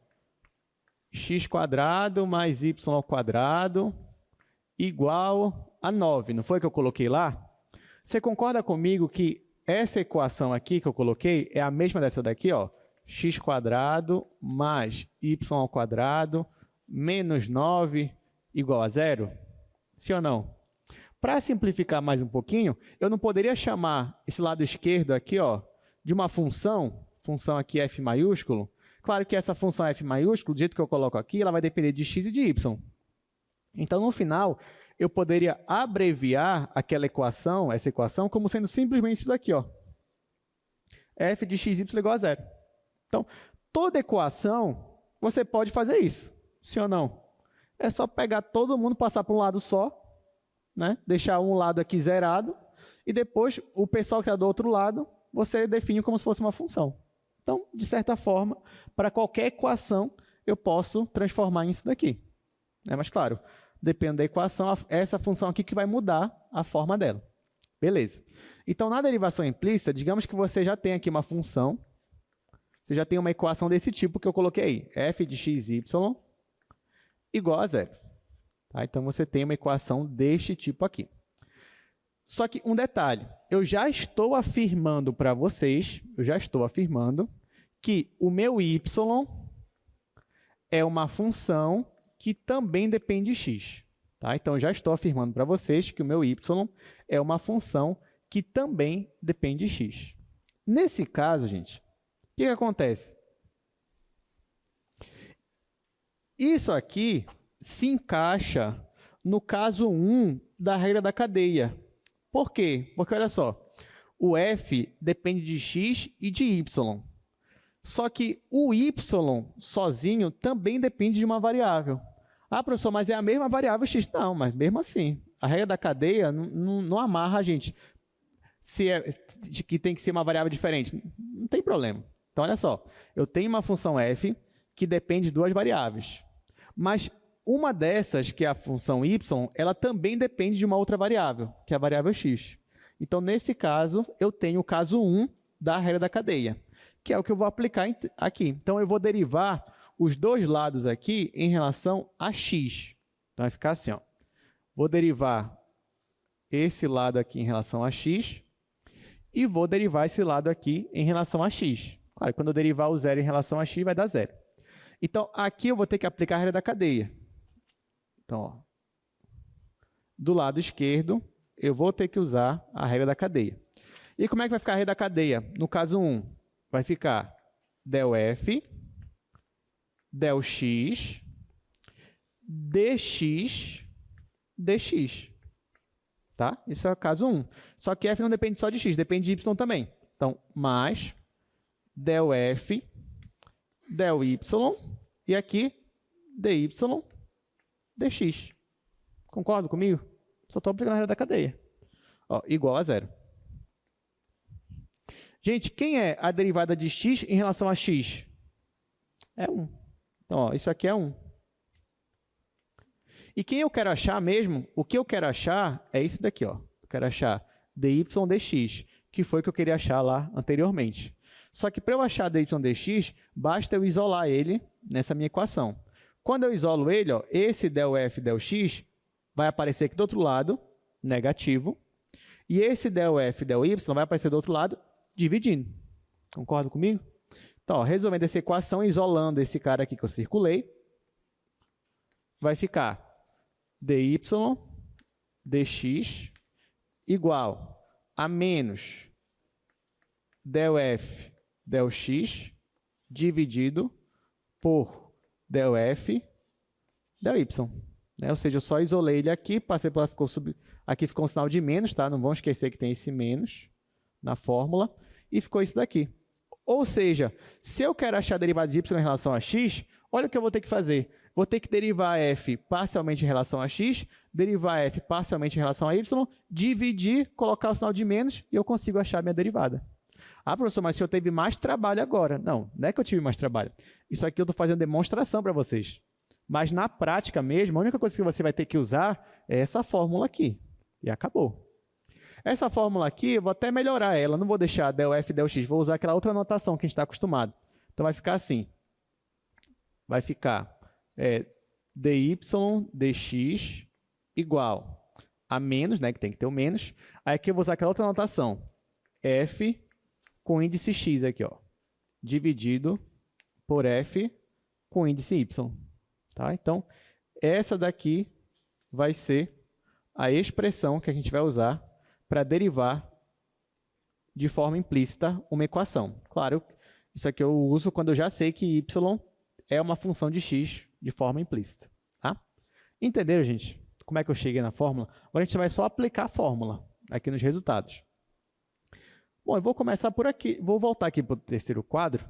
x² mais y² igual a 9. Não foi que eu coloquei lá? Você concorda comigo que essa equação aqui que eu coloquei é a mesma dessa daqui, ó? x² mais y² menos 9 igual a 0? Sim ou não? Para simplificar mais um pouquinho, eu não poderia chamar esse lado esquerdo aqui, ó, de uma função aqui f maiúsculo. Claro que essa função f maiúsculo, do jeito que eu coloco aqui, ela vai depender de x e de y. Então, no final, eu poderia abreviar essa equação, como sendo simplesmente isso daqui, ó. F de xy igual a 0. Então, toda equação, você pode fazer isso, sim ou não? É só pegar todo mundo, passar para um lado só, né? Deixar um lado aqui zerado, e depois o pessoal que está do outro lado, você define como se fosse uma função. Então, de certa forma, para qualquer equação, eu posso transformar isso daqui. Mas, claro, dependendo da equação, essa função aqui que vai mudar a forma dela. Beleza. Então, na derivação implícita, digamos que você já tem aqui uma função, você já tem uma equação desse tipo que eu coloquei aí, f de xy igual a 0. Tá? Então, você tem uma equação deste tipo aqui. Só que um detalhe, eu já estou afirmando para vocês, que o meu y é uma função que também depende de x. Tá? Então, eu já estou afirmando para vocês que o meu y é uma função que também depende de x. Nesse caso, gente, o que acontece? Isso aqui se encaixa no caso 1 da regra da cadeia. Por quê? Porque, olha só, o f depende de x e de y. Só que o y sozinho também depende de uma variável. Ah, professor, mas é a mesma variável x. Não, mas mesmo assim, a regra da cadeia não amarra a gente que tem que ser uma variável diferente. Não tem problema. Então, olha só, eu tenho uma função f que depende de duas variáveis. Mas uma dessas, que é a função y, ela também depende de uma outra variável, que é a variável x. Então, nesse caso, eu tenho o caso 1 da regra da cadeia, que é o que eu vou aplicar aqui. Então, eu vou derivar os dois lados aqui em relação a x. Então, vai ficar assim, ó. Vou derivar esse lado aqui em relação a x e vou derivar esse lado aqui em relação a x. Claro, quando eu derivar o zero em relação a x, vai dar 0. Então, aqui eu vou ter que aplicar a regra da cadeia. Então, ó, do lado esquerdo, eu vou ter que usar a regra da cadeia. E como é que vai ficar a regra da cadeia? No caso 1, vai ficar del f, del x, dx, dx. Tá? Isso é o caso 1. Só que f não depende só de x, depende de y também. Então, mais del f, del y, e aqui dy, dx. Concorda comigo? Só estou aplicando a regra da cadeia. Ó, igual a 0. Gente, quem é a derivada de x em relação a x? É 1. Então, ó, isso aqui é 1. E quem eu quero achar mesmo, o que eu quero achar é isso daqui. Ó. Eu quero achar dy dx, que foi o que eu queria achar lá anteriormente. Só que para eu achar dy dx, basta eu isolar ele nessa minha equação. Quando eu isolo ele, ó, esse del f, del x, vai aparecer aqui do outro lado, negativo. E esse del f, del y, vai aparecer do outro lado, dividindo. Concorda comigo? Então, ó, resolvendo essa equação, isolando esse cara aqui que eu circulei, vai ficar dy dx igual a menos del f, del x, dividido por del f, del y. Né? Ou seja, eu só isolei ele aqui, passei por aqui ficou um sinal de menos, tá? Não vão esquecer que tem esse menos na fórmula, e ficou isso daqui. Ou seja, se eu quero achar a derivada de y em relação a x, olha o que eu vou ter que fazer. Vou ter que derivar f parcialmente em relação a x, derivar f parcialmente em relação a y, dividir, colocar o sinal de menos e eu consigo achar a minha derivada. Ah, professor, mas se eu teve mais trabalho agora. Não, não é que eu tive mais trabalho. Isso aqui eu estou fazendo demonstração para vocês. Mas na prática mesmo, a única coisa que você vai ter que usar é essa fórmula aqui. E acabou. Essa fórmula aqui, eu vou até melhorar ela. Não vou deixar del f, del x. Vou usar aquela outra notação que a gente está acostumado. Então, vai ficar assim. Vai ficar dy dx igual a menos, né, que tem que ter o menos. Aí aqui eu vou usar aquela outra notação. F com índice x aqui, ó, dividido por f com índice y. Tá? Então, essa daqui vai ser a expressão que a gente vai usar para derivar de forma implícita uma equação. Claro, isso aqui eu uso quando eu já sei que y é uma função de x de forma implícita. Tá? Entenderam, gente? Como é que eu cheguei na fórmula? Agora a gente vai só aplicar a fórmula aqui nos resultados. Bom, eu vou começar por aqui. Vou voltar aqui para o terceiro quadro.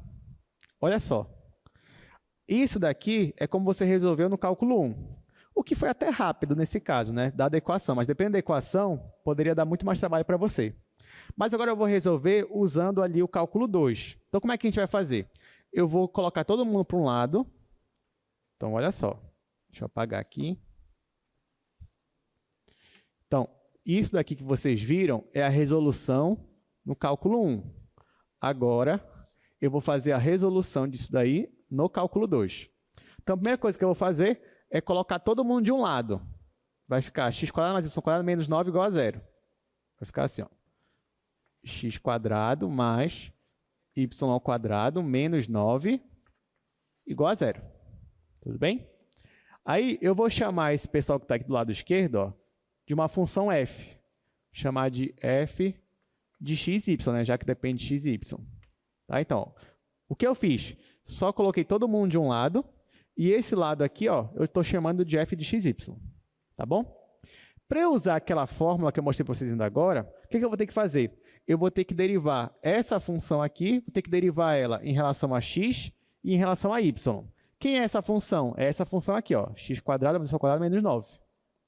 Olha só. Isso daqui é como você resolveu no cálculo 1. O que foi até rápido nesse caso, né? Dada a equação. Mas dependendo da equação, poderia dar muito mais trabalho para você. Mas agora eu vou resolver usando ali o cálculo 2. Então, como é que a gente vai fazer? Eu vou colocar todo mundo para um lado. Então, olha só. Deixa eu apagar aqui. Então, isso daqui que vocês viram é a resolução no cálculo 1. Agora, eu vou fazer a resolução disso daí no cálculo 2. Então, a primeira coisa que eu vou fazer é colocar todo mundo de um lado. Vai ficar x² mais y² menos 9 igual a 0. Vai ficar assim, ó. X² mais y² menos 9 igual a 0. Tudo bem? Aí, eu vou chamar esse pessoal que está aqui do lado esquerdo, ó, de uma função f. Chamar de f de x e y, né? Já que depende de x e y. Tá? Então, ó, o que eu fiz? Só coloquei todo mundo de um lado e esse lado aqui, ó, eu estou chamando de f de x, y. Tá bom? Para eu usar aquela fórmula que eu mostrei para vocês ainda agora, o que eu vou ter que fazer? Eu vou ter que derivar essa função aqui, vou ter que derivar ela em relação a x e em relação a y. Quem é essa função? É essa função aqui, ó, x² mais y² menos 9.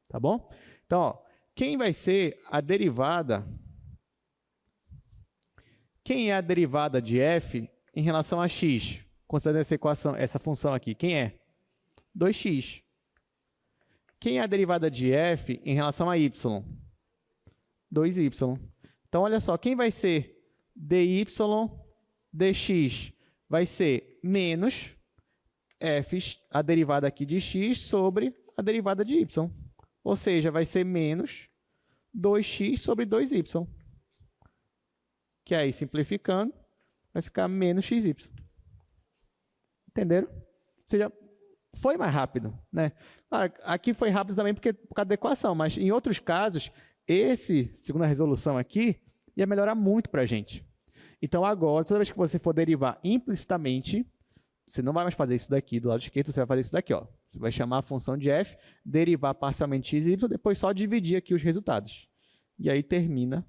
Tá bom? Então, ó, quem vai ser a derivada... Quem é a derivada de f em relação a x? Considerando essa equação, essa função aqui, quem é? 2x. Quem é a derivada de f em relação a y? 2y. Então, olha só, quem vai ser dy dx? Vai ser menos f, a derivada aqui de x, sobre a derivada de y. Ou seja, vai ser menos 2x sobre 2y. Que aí, simplificando, vai ficar menos xy. Entenderam? Ou seja, foi mais rápido, né? Aqui foi rápido também por causa da equação, mas em outros casos, segunda resolução aqui, ia melhorar muito para a gente. Então, agora, toda vez que você for derivar implicitamente, você não vai mais fazer isso daqui do lado esquerdo, você vai fazer isso daqui, ó. Você vai chamar a função de f, derivar parcialmente x e y, depois só dividir aqui os resultados. E aí termina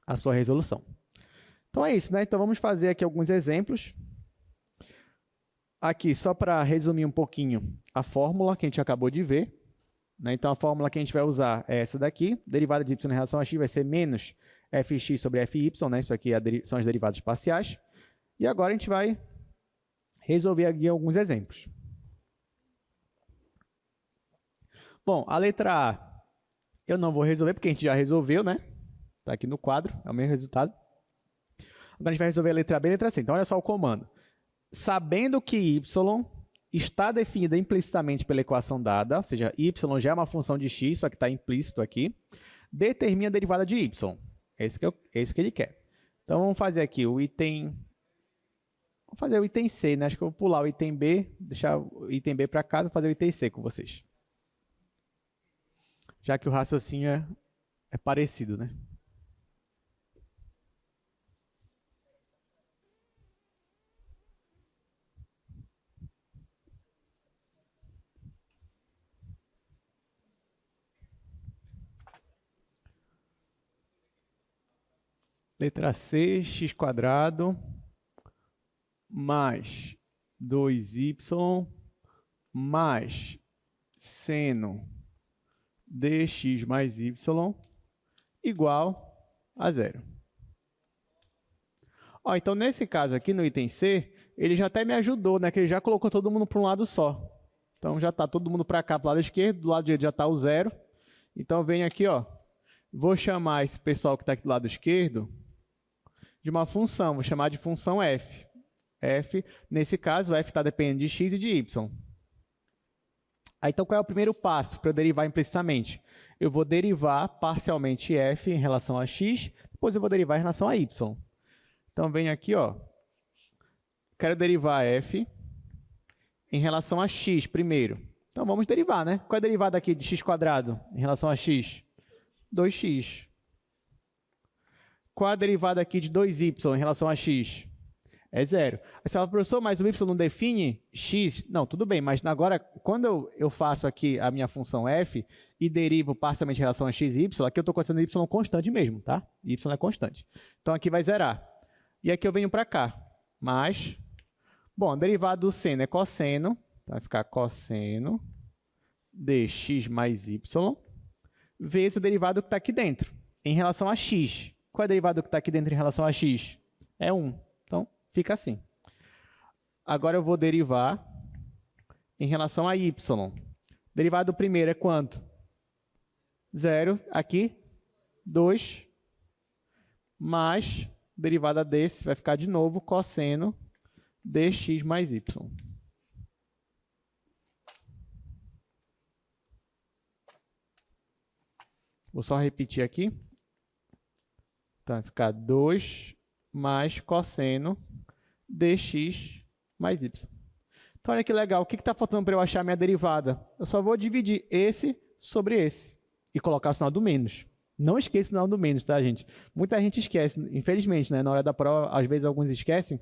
a sua resolução. Então é isso, né? Então vamos fazer aqui alguns exemplos. Aqui, só para resumir um pouquinho a fórmula que a gente acabou de ver. Né? Então a fórmula que a gente vai usar é essa daqui. Derivada de y em relação a x vai ser menos fx sobre fy, né? Isso aqui são as derivadas parciais. E agora a gente vai resolver aqui alguns exemplos. Bom, a letra A eu não vou resolver porque a gente já resolveu, né? Está aqui no quadro, é o mesmo resultado. Agora a gente vai resolver a letra B e a letra C. Então, olha só o comando. Sabendo que y está definida implicitamente pela equação dada, ou seja, y já é uma função de x, só que está implícito aqui, determina a derivada de y. É isso que ele quer. Então, vamos fazer aqui o item... Vamos fazer o item C, né? Acho que eu vou pular o item B, deixar o item B para casa e fazer o item C com vocês. Já que o raciocínio é parecido, né? Letra C, x² mais 2y mais seno dx mais y igual a zero. Ó, então, nesse caso aqui, no item C, ele já até me ajudou, né? Que ele já colocou todo mundo para um lado só. Então, já está todo mundo para cá, para o lado esquerdo, do lado direito já está o zero. Então, eu venho aqui, ó, vou chamar esse pessoal que está aqui do lado esquerdo de uma função, vou chamar de função f. F, nesse caso, f está dependendo de x e de y. Aí, então, qual é o primeiro passo para eu derivar implicitamente? Eu vou derivar parcialmente f em relação a x, depois eu vou derivar em relação a y. Então, venho aqui, ó, quero derivar f em relação a x primeiro. Então, vamos derivar, né? Qual é a derivada aqui de x² em relação a x? 2x. Qual é a derivada aqui de 2y em relação a x? É zero. Aí você fala, professor, mas o y não define x? Não, tudo bem, mas agora, quando eu faço aqui a minha função f e derivo parcialmente em relação a x e y, aqui eu estou considerando y constante mesmo, tá? Y é constante. Então, aqui vai zerar. E aqui eu venho para cá. Mas, bom, derivado do seno é cosseno, vai ficar cosseno dx mais y, vezes o derivado que está aqui dentro, em relação a x. Qual é o derivado que está aqui dentro em relação a x? É 1. Então, fica assim. Agora eu vou derivar em relação a y. Derivado do primeiro é quanto? 0. Aqui, 2. Mais derivada desse vai ficar de novo cosseno dx mais y. Vou só repetir aqui. Então, vai ficar 2 mais cosseno dx mais y. Então, olha que legal. O que está faltando para eu achar a minha derivada? Eu só vou dividir esse sobre esse e colocar o sinal do menos. Não esqueça o sinal do menos, tá, gente? Muita gente esquece, infelizmente, né? Na hora da prova, às vezes alguns esquecem.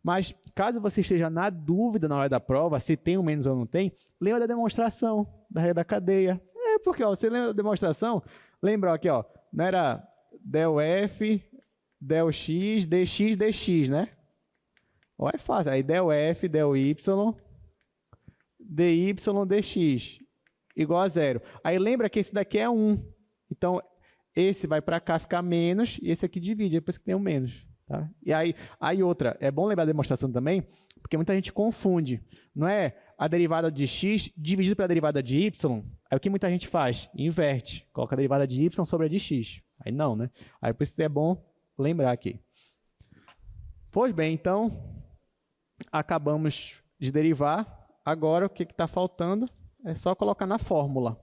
Mas, caso você esteja na dúvida na hora da prova, se tem um menos ou não tem, lembra da demonstração da regra da cadeia. É, porque, ó, você lembra da demonstração? Lembra aqui, ó, não era del f, del x, dx, dx, né? Ó, é fácil. Aí, del f, del y, dy, dx, igual a zero. Aí, lembra que esse daqui é 1. Então, esse vai para cá ficar menos, e esse aqui divide, depois que tem um menos. Tá? E aí outra, é bom lembrar da demonstração também, porque muita gente confunde. Não é a derivada de x dividido pela derivada de y, aí o que muita gente faz? Inverte, coloca a derivada de y sobre a de x. Aí não, né? Aí por isso é bom lembrar aqui. Pois bem, então, acabamos de derivar. Agora, o que está faltando é só colocar na fórmula.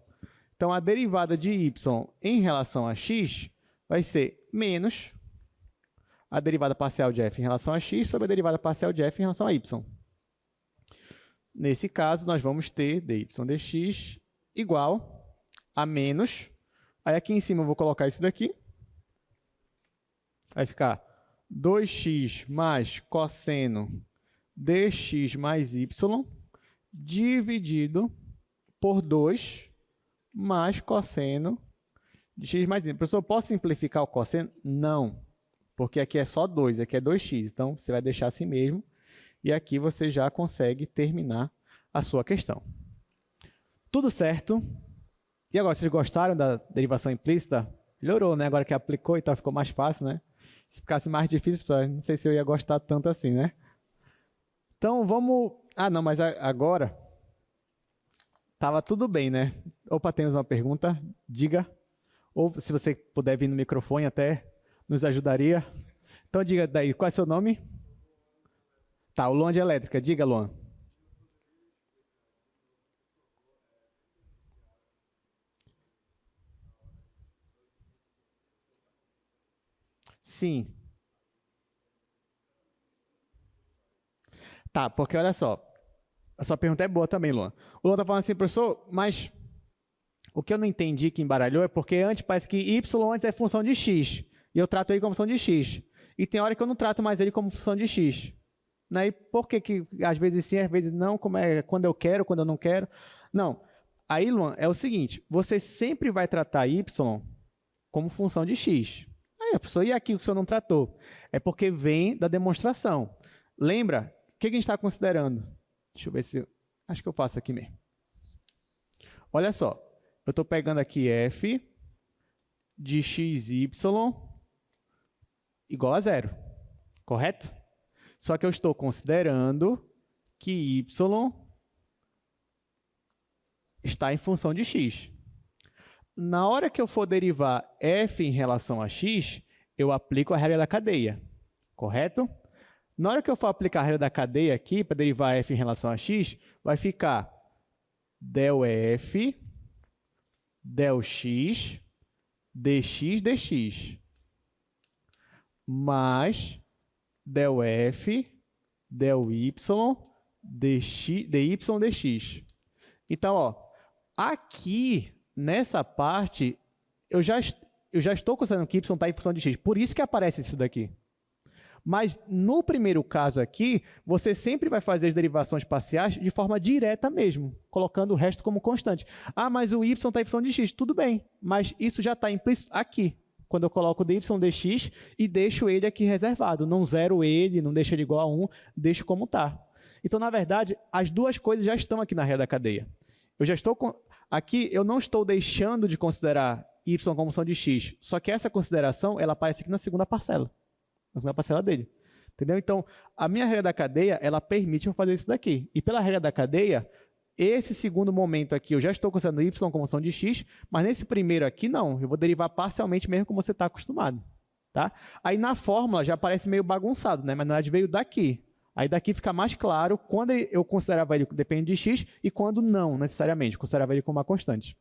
Então, a derivada de y em relação a x vai ser menos a derivada parcial de f em relação a x sobre a derivada parcial de f em relação a y. Nesse caso, nós vamos ter dy dx igual a menos. Aí, aqui em cima, eu vou colocar isso daqui. Vai ficar 2x mais cosseno dx mais y dividido por 2 mais cosseno de x mais y. Professor, eu posso simplificar o cosseno? Não, porque aqui é só 2, aqui é 2x. Então, você vai deixar assim mesmo. E aqui você já consegue terminar a sua questão. Tudo certo? E agora, vocês gostaram da derivação implícita? Melhorou, né? Agora que aplicou, então ficou mais fácil, né? Se ficasse mais difícil, pessoal, não sei se eu ia gostar tanto assim, né? Então, vamos... Ah, não, mas agora... Estava tudo bem, né? Opa, temos uma pergunta? Diga. Ou se você puder vir no microfone até nos ajudaria. Então, diga daí, qual é o seu nome? Tá, o Luan de Elétrica. Diga, Luan. Sim. Tá, porque olha só. A sua pergunta é boa também, Luan. O Luan está falando assim, professor, mas o que eu não entendi que embaralhou é porque antes parece que y antes é função de x. E eu trato ele como função de x. E tem hora que eu não trato mais ele como função de x. Né? E por que às vezes sim, às vezes não, como é quando eu quero, quando eu não quero? Não. Aí, Luan, é o seguinte, você sempre vai tratar y como função de x. Aí, professor, e aqui o que o senhor não tratou? É porque vem da demonstração. Lembra? O que a gente está considerando? Deixa eu ver se Acho que eu faço aqui mesmo. Olha só, eu estou pegando aqui f de xy igual a zero, correto? Só que eu estou considerando que y está em função de x. Na hora que eu for derivar f em relação a x, eu aplico a regra da cadeia, correto? Na hora que eu for aplicar a regra da cadeia aqui, para derivar f em relação a x, vai ficar del f, del x, dx, dx, mais del f, del y, dy, dx. Então, ó, aqui, nessa parte, eu já estou considerando que y está em função de x. Por isso que aparece isso daqui. Mas, no primeiro caso aqui, você sempre vai fazer as derivações parciais de forma direta mesmo, colocando o resto como constante. Ah, mas o y está em função de x. Tudo bem, mas isso já está implícito aqui, quando eu coloco dy dx e deixo ele aqui reservado. Não zero ele, não deixo ele igual a 1, deixo como está. Então, na verdade, as duas coisas já estão aqui na regra da cadeia. Eu já estou aqui, eu não estou deixando de considerar y como função de x, só que essa consideração ela aparece aqui na segunda parcela dele. Entendeu? Então, a minha regra da cadeia, ela permite eu fazer isso daqui. E pela regra da cadeia, esse segundo momento aqui, eu já estou considerando y como função de x, mas nesse primeiro aqui, não. Eu vou derivar parcialmente mesmo como você está acostumado. Tá? Aí, na fórmula, já parece meio bagunçado, né? Mas na verdade veio daqui. Aí daqui fica mais claro quando eu considerava ele depende de x e quando não, necessariamente. Considerava ele como uma constante.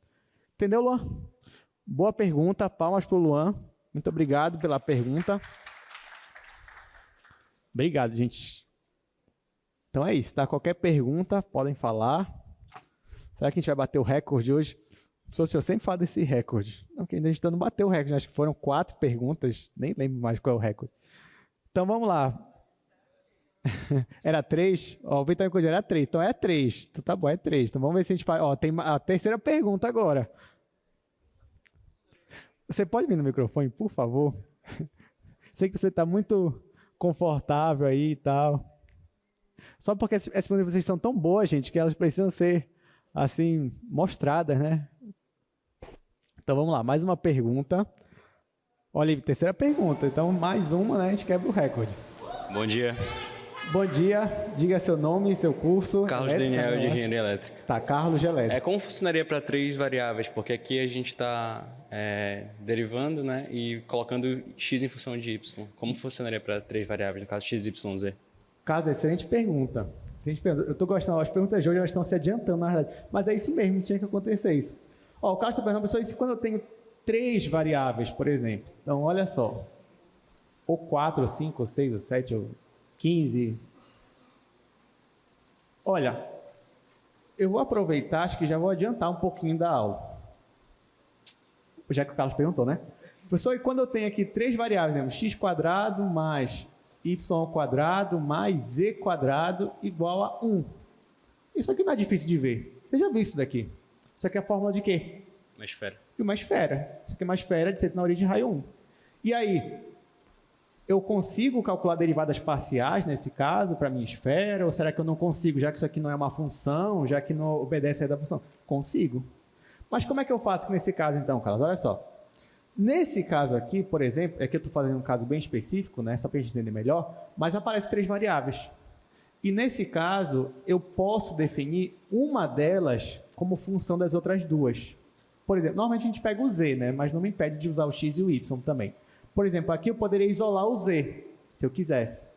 Entendeu, Luan? Boa pergunta. Palmas para o Luan. Muito obrigado pela pergunta. Obrigado, gente. Então é isso, tá? Qualquer pergunta, podem falar. Será que a gente vai bater o recorde hoje? Eu sempre falo desse recorde. Não, que ainda a gente não bateu o recorde. Acho que foram 4 perguntas. Nem lembro mais qual é o recorde. Então, vamos lá. Era 3? Ó, o Vitor era 3. Então, é 3. Então, tá bom, é 3. Então, vamos ver se a gente faz... Ó, tem a terceira pergunta agora. Você pode vir no microfone, por favor? Sei que você está muito confortável aí e tal. Só porque essas perguntas de vocês são tão boas, gente, que elas precisam ser, assim, mostradas, né? Então, vamos lá. Mais uma pergunta. Olha, terceira pergunta. Então, mais uma, né? A gente quebra o recorde. Bom dia. Bom dia. Diga seu nome e seu curso. Carlos Elétrica, Daniel, de Engenharia Elétrica. Tá, Carlos de Elétrica. Como funcionaria para 3 variáveis? Porque aqui a gente está derivando, né, e colocando x em função de y. Como funcionaria para 3 variáveis, no caso x, y, z? Carlos, excelente pergunta. Eu estou gostando. As perguntas de hoje elas estão se adiantando, na verdade. Mas é isso mesmo, tinha que acontecer isso. Ó, o Carlos está perguntando, pessoal, e se quando eu tenho 3 variáveis, por exemplo? Então, olha só. Ou 4, ou 5, ou 6, ou 7, ou 15. Olha, eu vou aproveitar, acho que já vou adiantar um pouquinho da aula. Já que o Carlos perguntou, né? Professor, e quando eu tenho aqui 3 variáveis, né? x² mais y² mais z² igual a 1. Isso aqui não é difícil de ver. Você já viu isso daqui? Isso aqui é a fórmula de quê? Uma esfera. De uma esfera. Isso aqui é uma esfera de centro na origem de raio 1. E aí, eu consigo calcular derivadas parciais nesse caso para minha esfera? Ou será que eu não consigo, já que isso aqui não é uma função, já que não obedece a da função? Consigo. Mas como é que eu faço nesse caso então, Carlos? Olha só. Nesse caso aqui, por exemplo, é que eu estou fazendo um caso bem específico, né, só para a gente entender melhor, mas aparece 3 variáveis. E nesse caso, eu posso definir uma delas como função das outras 2. Por exemplo, normalmente a gente pega o z, né, mas não me impede de usar o x e o y também. Por exemplo, aqui eu poderia isolar o z, se eu quisesse.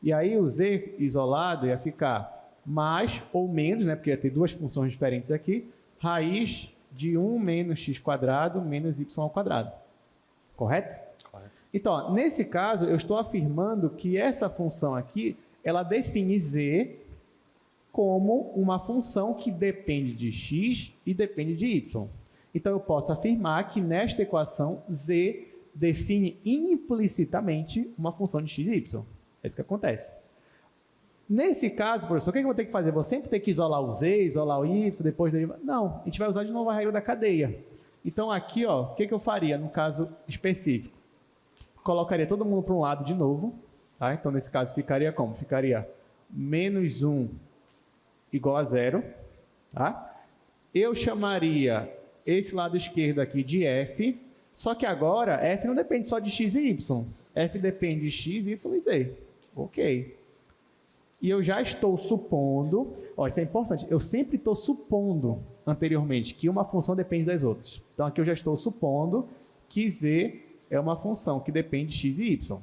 E aí o z isolado ia ficar mais ou menos, né, porque ia ter 2 funções diferentes aqui, raiz de 1 menos x² menos y². Correto? Correto. Então, ó, nesse caso, eu estou afirmando que essa função aqui, ela define z como uma função que depende de x e depende de y. Então, eu posso afirmar que nesta equação, z define implicitamente uma função de x e y. É isso que acontece. Nesse caso, professor, o que eu vou ter que fazer? Vou sempre ter que isolar o z, isolar o y, depois derivar? Não, a gente vai usar de novo a regra da cadeia. Então, aqui, ó, o que eu faria no caso específico? Colocaria todo mundo para um lado de novo. Tá? Então, nesse caso, ficaria como? Ficaria menos 1 igual a zero, tá? Eu chamaria esse lado esquerdo aqui de f, só que agora f não depende só de x e y, f depende de x, y e z. Ok. E eu já estou supondo, ó, isso é importante, eu sempre estou supondo anteriormente que uma função depende das outras. Então aqui eu já estou supondo que z é uma função que depende de x e y.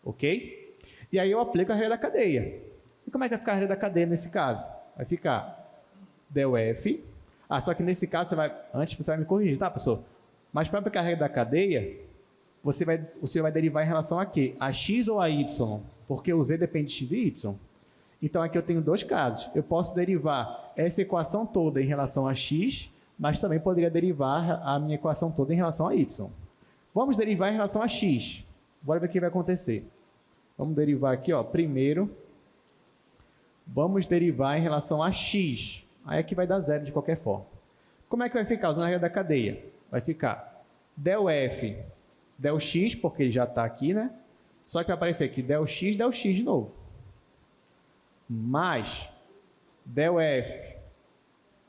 Ok? E aí eu aplico a regra da cadeia. E como é que vai ficar a regra da cadeia nesse caso? Vai ficar del f. Só que nesse caso, antes você vai me corrigir, tá, professor? Mas para aplicar a regra da cadeia, você vai derivar em relação a quê? A x ou a y? Porque o z depende de x e y. Então aqui eu tenho dois casos. Eu posso derivar essa equação toda em relação a x, mas também poderia derivar a minha equação toda em relação a y. Vamos derivar em relação a x. Bora ver o que vai acontecer. Vamos derivar aqui, ó. Primeiro, vamos derivar em relação a x. Aí aqui vai dar zero de qualquer forma. Como é que vai ficar? Usando a regra da cadeia. Vai ficar del f, del x, porque ele já está aqui, né? Só que vai aparecer aqui del x de novo. Mais del f,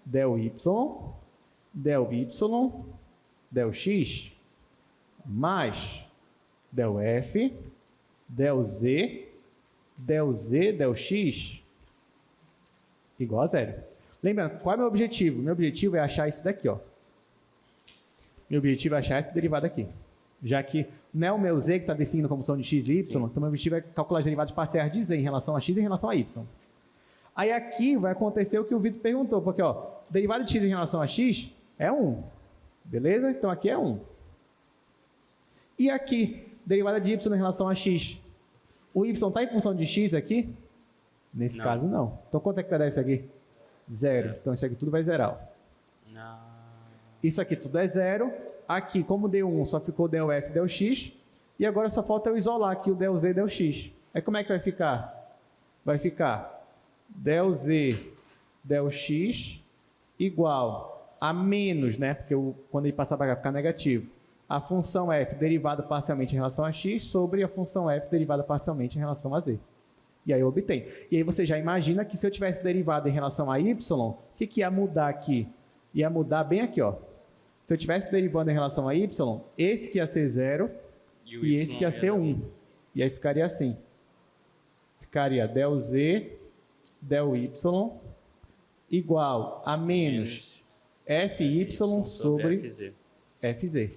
del y, del x, mais del f, del z, del x, igual a zero. Lembrando, qual é o meu objetivo? Meu objetivo é achar esse daqui, ó. Meu objetivo é achar esse derivado aqui. Já que não é o meu z que está definindo como função de x e y, Sim. Então meu objetivo é calcular as derivadas parciais de z em relação a x e em relação a y. Aí aqui vai acontecer o que o Vitor perguntou, porque ó, derivada de x em relação a x é 1. Beleza? Então aqui é 1. E aqui, derivada de y em relação a x. O y está em função de x aqui? Nesse caso, não. Então quanto é que vai dar isso aqui? Zero. Então isso aqui tudo vai zerar. Não. Isso aqui tudo é zero. Aqui, como deu 1, só ficou del f, del x. E agora só falta eu isolar aqui o del z, del x. Aí como é que vai ficar? Vai ficar del z, del x igual a menos, né? Porque quando ele passar para cá ficar negativo. A função f derivada parcialmente em relação a x sobre a função f derivada parcialmente em relação a z. E aí eu obtenho. E aí você já imagina que se eu tivesse derivado em relação a y, o que ia mudar aqui? Ia mudar bem aqui, ó. Se eu tivesse derivando em relação a y, esse que ia ser 0 e esse que ia ser 1. E aí ficaria assim. Ficaria del z, del y igual a menos fy sobre fz.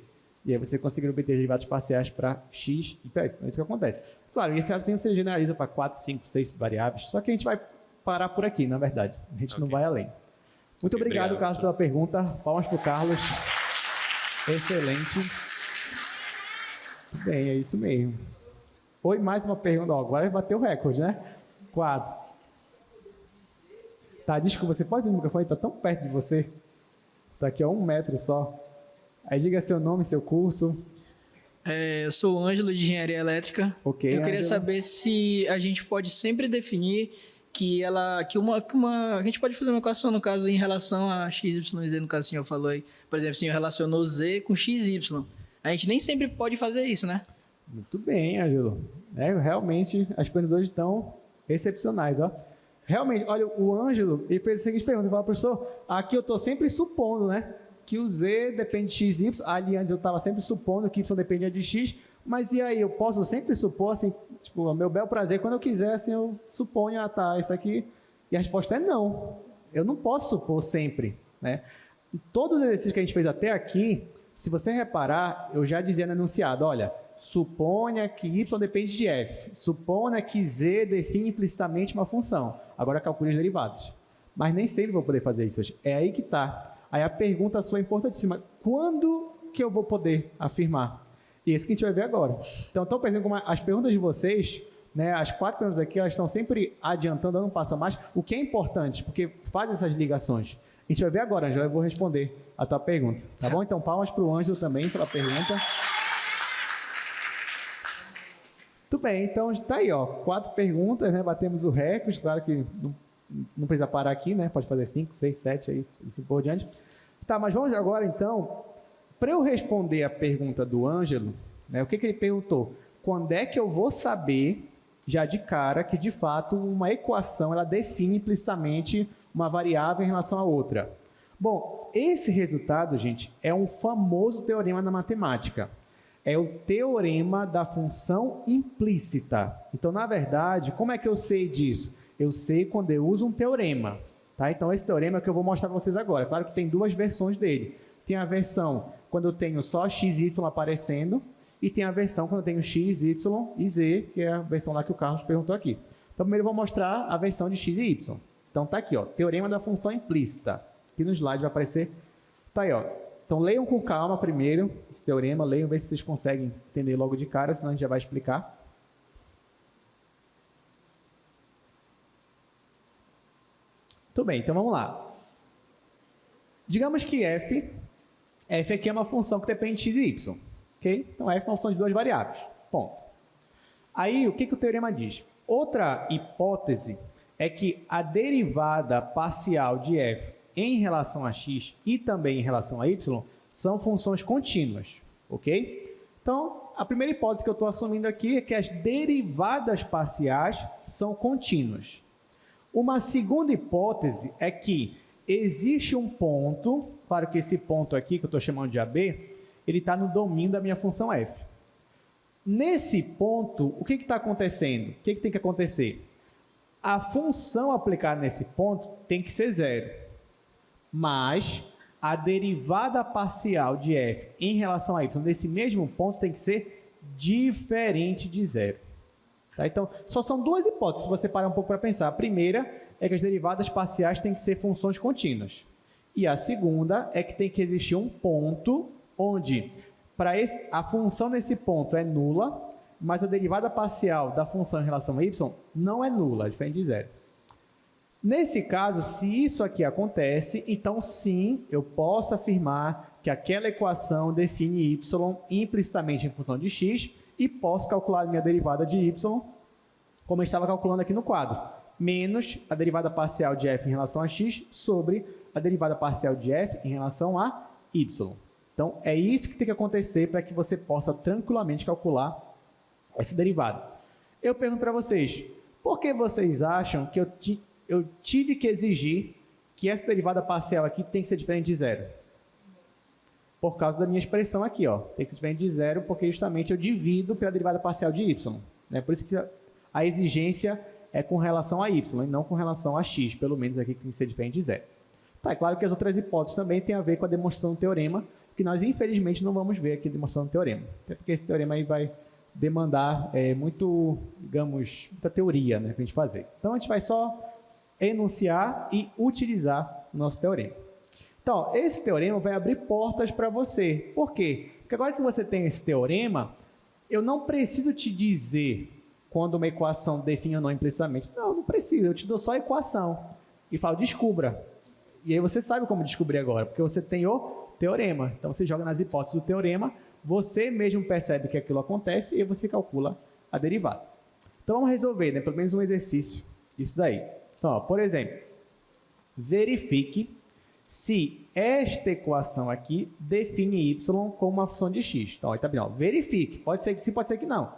E aí você conseguiria obter derivados parciais para x e para y. É isso que acontece. Claro, esse assim você generaliza para 4, 5, 6 variáveis. Só que a gente vai parar por aqui, na verdade. A gente não vai além. Muito obrigado, Carlos, pela pergunta. Palmas para o Carlos. Excelente. Bem, é isso mesmo. Oi, mais uma pergunta. Ó, agora bateu o recorde, né? 4. Tá, desculpa, você pode vir no microfone? Está tão perto de você. Está aqui a 1 metro só. Aí diga seu nome, seu curso. Eu sou o Ângelo, de Engenharia Elétrica. Ok, eu queria saber se a gente pode sempre definir que a gente pode fazer uma equação, no caso, em relação a x, y e z, no caso o senhor falou aí. Por exemplo, o senhor relacionou z com x e y. A gente nem sempre pode fazer isso, né? Muito bem, Ângelo. Realmente, as perguntas hoje estão excepcionais, ó. Realmente, olha, o Ângelo, ele fez a seguinte pergunta, ele falou, professor, aqui eu estou sempre supondo, né, que o z depende de x e y. Ali antes eu estava sempre supondo que y dependia de x, mas e aí, eu posso sempre supor, assim, tipo, meu bel prazer, quando eu quiser, assim, eu suponho, isso aqui, e a resposta é não. Eu não posso supor sempre, né? Em todos os exercícios que a gente fez até aqui, se você reparar, eu já dizia no enunciado, olha, suponha que y depende de f, suponha que z define implicitamente uma função, agora calcule os derivados. Mas nem sempre vou poder fazer isso hoje. É aí que está. Aí a pergunta sua é importantíssima, quando que eu vou poder afirmar? E é isso que a gente vai ver agora. Então, por exemplo, como as perguntas de vocês, né, as 4 perguntas aqui, elas estão sempre adiantando, dando um passo a mais, o que é importante, porque faz essas ligações. A gente vai ver agora, Ângelo, eu vou responder a tua pergunta, tá bom? Então, palmas para o Ângelo também pela pergunta. Muito bem, então está aí, ó, 4 perguntas, né, batemos o recorde, claro que não precisa parar aqui, né, pode fazer 5, 6, 7, aí, e assim por diante. Tá, mas vamos agora, então... Para eu responder a pergunta do Ângelo, né, o que ele perguntou? Quando é que eu vou saber já de cara que, de fato, uma equação ela define implicitamente uma variável em relação a outra. Bom, esse resultado, gente, é um famoso teorema na matemática. É o teorema da função implícita. Então, na verdade, como é que eu sei disso? Eu sei quando eu uso um teorema. Tá? Então, esse teorema é o que eu vou mostrar para vocês agora. Claro que tem duas versões dele. Tem a versão quando eu tenho só x e y aparecendo, e tem a versão quando eu tenho x, y e z, que é a versão lá que o Carlos perguntou aqui. Então, primeiro eu vou mostrar a versão de x e y. Então, tá aqui, ó, teorema da função implícita. Aqui no slide vai aparecer. Tá aí, ó. Então, leiam com calma primeiro esse teorema, leiam, ver se vocês conseguem entender logo de cara, senão a gente já vai explicar. Tudo bem, então vamos lá. Digamos que f aqui é uma função que depende de x e y. Okay? Então, f é uma função de duas variáveis. Ponto. Aí, o que o teorema diz? Outra hipótese é que a derivada parcial de f em relação a x e também em relação a y são funções contínuas. Ok? Então, a primeira hipótese que eu estou assumindo aqui é que as derivadas parciais são contínuas. Uma segunda hipótese é que existe um ponto, claro que esse ponto aqui, que eu estou chamando de AB, ele está no domínio da minha função f. Nesse ponto, o que está acontecendo? O que tem que acontecer? A função aplicada nesse ponto tem que ser zero, mas a derivada parcial de f em relação a y nesse mesmo ponto tem que ser diferente de zero. Tá? Então, só são duas hipóteses, se você parar um pouco para pensar. A primeira é que as derivadas parciais têm que ser funções contínuas. E a segunda é que tem que existir um ponto onde a função nesse ponto é nula, mas a derivada parcial da função em relação a y não é nula, é diferente de zero. Nesse caso, se isso aqui acontece, então sim, eu posso afirmar que aquela equação define y implicitamente em função de x e posso calcular a minha derivada de y como eu estava calculando aqui no quadro, menos a derivada parcial de f em relação a x sobre a derivada parcial de f em relação a y. Então, é isso que tem que acontecer para que você possa tranquilamente calcular essa derivada. Eu pergunto para vocês, por que vocês acham que eu tive que exigir que essa derivada parcial aqui tem que ser diferente de zero? Por causa da minha expressão aqui, ó, tem que ser diferente de zero, porque justamente eu divido pela derivada parcial de y. Né? Por isso que a exigência é com relação a y e não com relação a x, pelo menos aqui tem que ser diferente de zero. Tá, é claro que as outras hipóteses também têm a ver com a demonstração do teorema, que nós infelizmente não vamos ver aqui a demonstração do teorema. Até porque esse teorema aí vai demandar muita teoria, né, para a gente fazer. Então a gente vai só enunciar e utilizar o nosso teorema. Então, esse teorema vai abrir portas para você. Por quê? Porque agora que você tem esse teorema, eu não preciso te dizer quando uma equação define ou não implicitamente. Não preciso. Eu te dou só a equação e falo, descubra. E aí você sabe como descobrir agora, porque você tem o teorema. Então, você joga nas hipóteses do teorema, você mesmo percebe que aquilo acontece e você calcula a derivada. Então, vamos resolver, né, pelo menos um exercício disso daí. Então, ó, por exemplo, verifique se esta equação aqui define y como uma função de x. Então, aí tá bem, ó, verifique. Pode ser que sim, pode ser que não.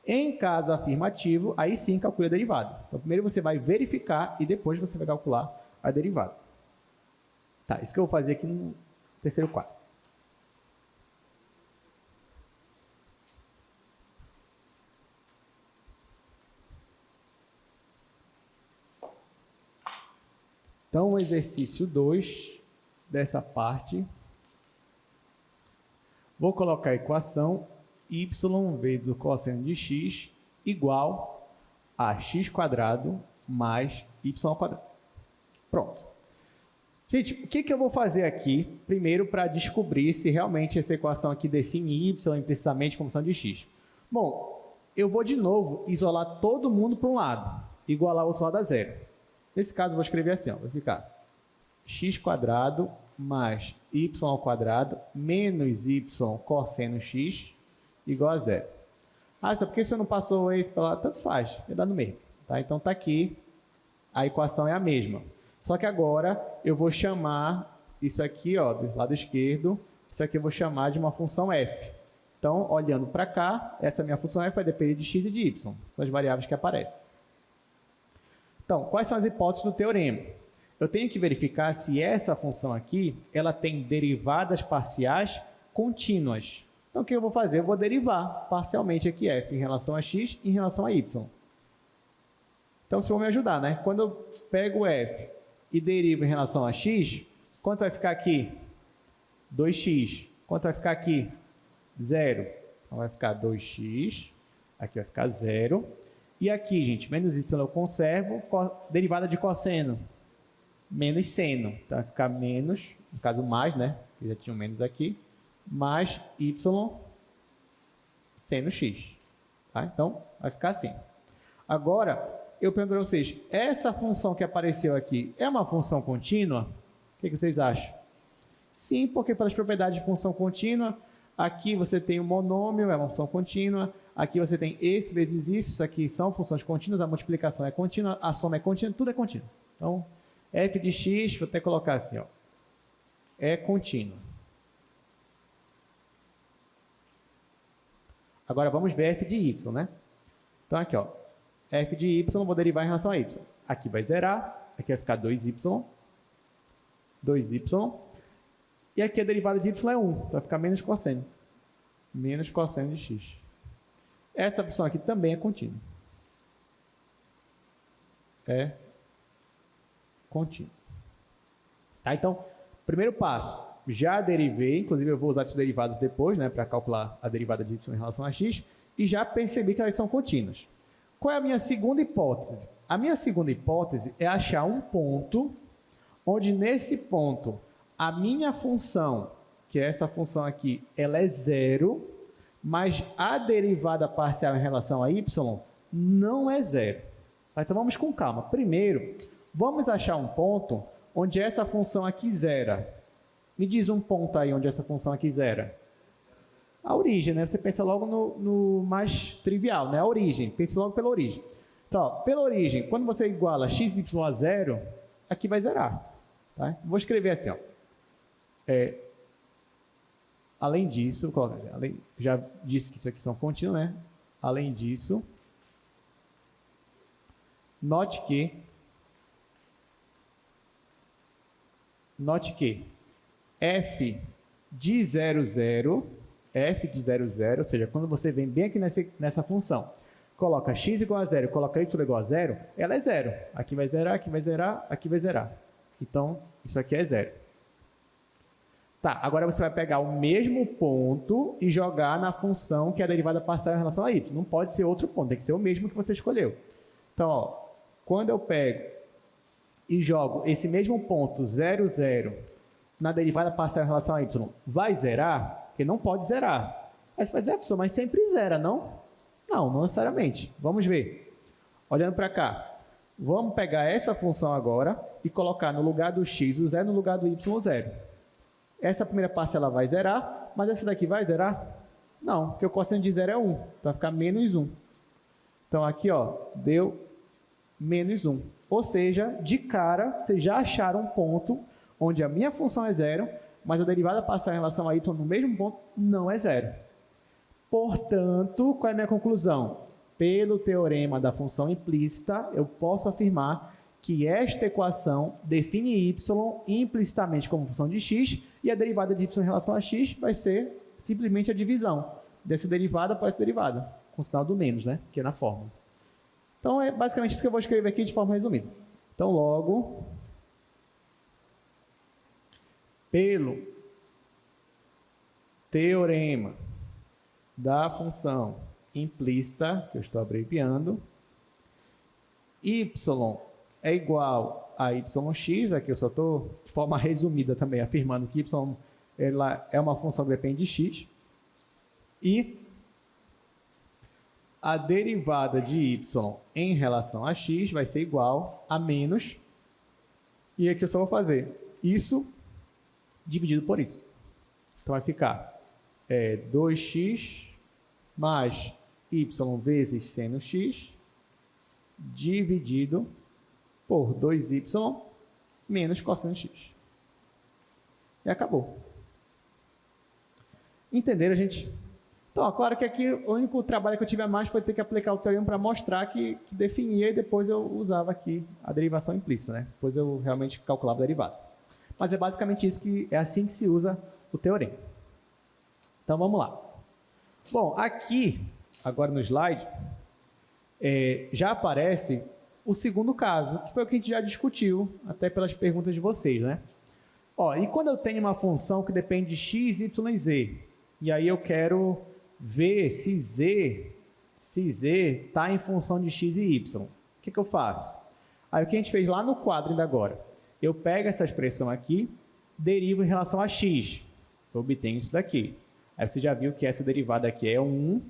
Em caso afirmativo, aí sim calcule a derivada. Então, primeiro você vai verificar e depois você vai calcular a derivada. Tá, isso que eu vou fazer aqui no terceiro quadro. Então, o exercício 2 dessa parte, vou colocar a equação y vezes o cosseno de x igual a x² mais y². Pronto. Gente, o que eu vou fazer aqui, primeiro, para descobrir se realmente essa equação aqui define y implicitamente como função de x? Bom, eu vou de novo isolar todo mundo para um lado, igualar o outro lado a zero. Nesse caso, eu vou escrever assim, ó, vai ficar x² mais y² menos y cosseno x igual a zero. Ah, só porque você não passou esse para lá? Tanto faz, vai dar no mesmo. Tá? Então, está aqui, a equação é a mesma. Só que agora eu vou chamar isso aqui, ó, do lado esquerdo, isso aqui eu vou chamar de uma função f. Então, olhando para cá, essa minha função f vai depender de x e de y. São as variáveis que aparecem. Então, quais são as hipóteses do teorema? Eu tenho que verificar se essa função aqui ela tem derivadas parciais contínuas. Então, o que eu vou fazer? Eu vou derivar parcialmente aqui f em relação a x e em relação a y. Então, isso vai me ajudar, né? Quando eu pego f e derivo em relação a x, quanto vai ficar aqui? 2x. Quanto vai ficar aqui? 0. Então, vai ficar 2x. Aqui vai ficar 0. E aqui, gente, menos y eu conservo. Derivada de cosseno. Menos seno. Então, vai ficar menos, no caso mais, né? Eu já tinha um menos aqui. Mais y seno x. Tá? Então, vai ficar assim. Agora, eu pergunto para vocês, essa função que apareceu aqui é uma função contínua? O que vocês acham? Sim, porque pelas propriedades de função contínua, aqui você tem o monômio, é uma função contínua, aqui você tem esse vezes isso aqui são funções contínuas, a multiplicação é contínua, a soma é contínua, tudo é contínuo. Então, f de x, vou até colocar assim, ó, é contínuo. Agora vamos ver f de y, né? Então aqui, ó, f de y, vou derivar em relação a y. Aqui vai zerar, aqui vai ficar 2y, 2y, e aqui a derivada de y é 1, então vai ficar menos cosseno de x. Essa função aqui também é contínua. É contínuo. Tá, então, primeiro passo, já derivei, inclusive eu vou usar esses derivados depois, né, para calcular a derivada de y em relação a x, e já percebi que elas são contínuas. Qual é a minha segunda hipótese? A minha segunda hipótese é achar um ponto onde nesse ponto a minha função, que é essa função aqui, ela é 0, mas a derivada parcial em relação a y não é 0. Tá? Então vamos com calma. Primeiro, vamos achar um ponto onde essa função aqui zera. Me diz um ponto aí onde essa função aqui zera. A origem, né? Você pensa logo no mais trivial, né? A origem. Pense logo pela origem. Então, ó, pela origem, quando você iguala x, y a 0, aqui vai zerar. Tá? Vou escrever assim, ó. Além disso, já disse que isso aqui são contínuos, né? Além disso, note que f de 0, 0, ou seja, quando você vem bem aqui nessa função, coloca x igual a 0, coloca y igual a 0, ela é 0. Aqui vai zerar, aqui vai zerar, aqui vai zerar. Então, isso aqui é 0. Tá, agora você vai pegar o mesmo ponto e jogar na função que é a derivada parcial em relação a y. Não pode ser outro ponto, tem que ser o mesmo que você escolheu. Então, ó, quando eu pego e jogo esse mesmo ponto 0, 0 na derivada parcial em relação a y, vai zerar? Porque não pode zerar. Aí você vai dizer, professor, mas sempre zera, não? Não, não necessariamente. Vamos ver. Olhando para cá. Vamos pegar essa função agora e colocar no lugar do x o 0, no lugar do y o 0. Essa primeira parcela vai zerar, mas essa daqui vai zerar? Não, porque o cosseno de 0 é 1. Então vai ficar menos 1. Então aqui, ó, deu menos 1. Ou seja, de cara, vocês já acharam um ponto onde a minha função é 0, mas a derivada parcial em relação a y no mesmo ponto não é 0. Portanto, qual é a minha conclusão? Pelo teorema da função implícita, eu posso afirmar que esta equação define y implicitamente como função de x e a derivada de y em relação a x vai ser simplesmente a divisão dessa derivada por essa derivada, com o sinal do menos, né? Que é na fórmula. Então, é basicamente isso que eu vou escrever aqui de forma resumida. Então, logo, pelo teorema da função implícita, que eu estou abreviando, y é igual a yx, aqui eu só estou de forma resumida também afirmando que y ela é uma função que depende de x, e a derivada de y em relação a x vai ser igual a menos, e aqui eu só vou fazer isso dividido por isso. Então vai ficar 2x mais y vezes seno x dividido por 2y menos cosseno x. E acabou. Entenderam, gente? Então, ó, claro que aqui o único trabalho que eu tive a mais foi ter que aplicar o teorema para mostrar que definia e depois eu usava aqui a derivação implícita, né? Depois eu realmente calculava a derivada. Mas é basicamente isso, que é assim que se usa o teorema. Então, vamos lá. Bom, aqui, agora no slide, já aparece o segundo caso, que foi o que a gente já discutiu, até pelas perguntas de vocês, né? Ó, e quando eu tenho uma função que depende de x, y e z, e aí eu quero ver se z está em função de x e y, o que eu faço? Aí o que a gente fez lá no quadro ainda agora, eu pego essa expressão aqui, derivo em relação a x, eu obtenho isso daqui. Aí você já viu que essa derivada aqui é 1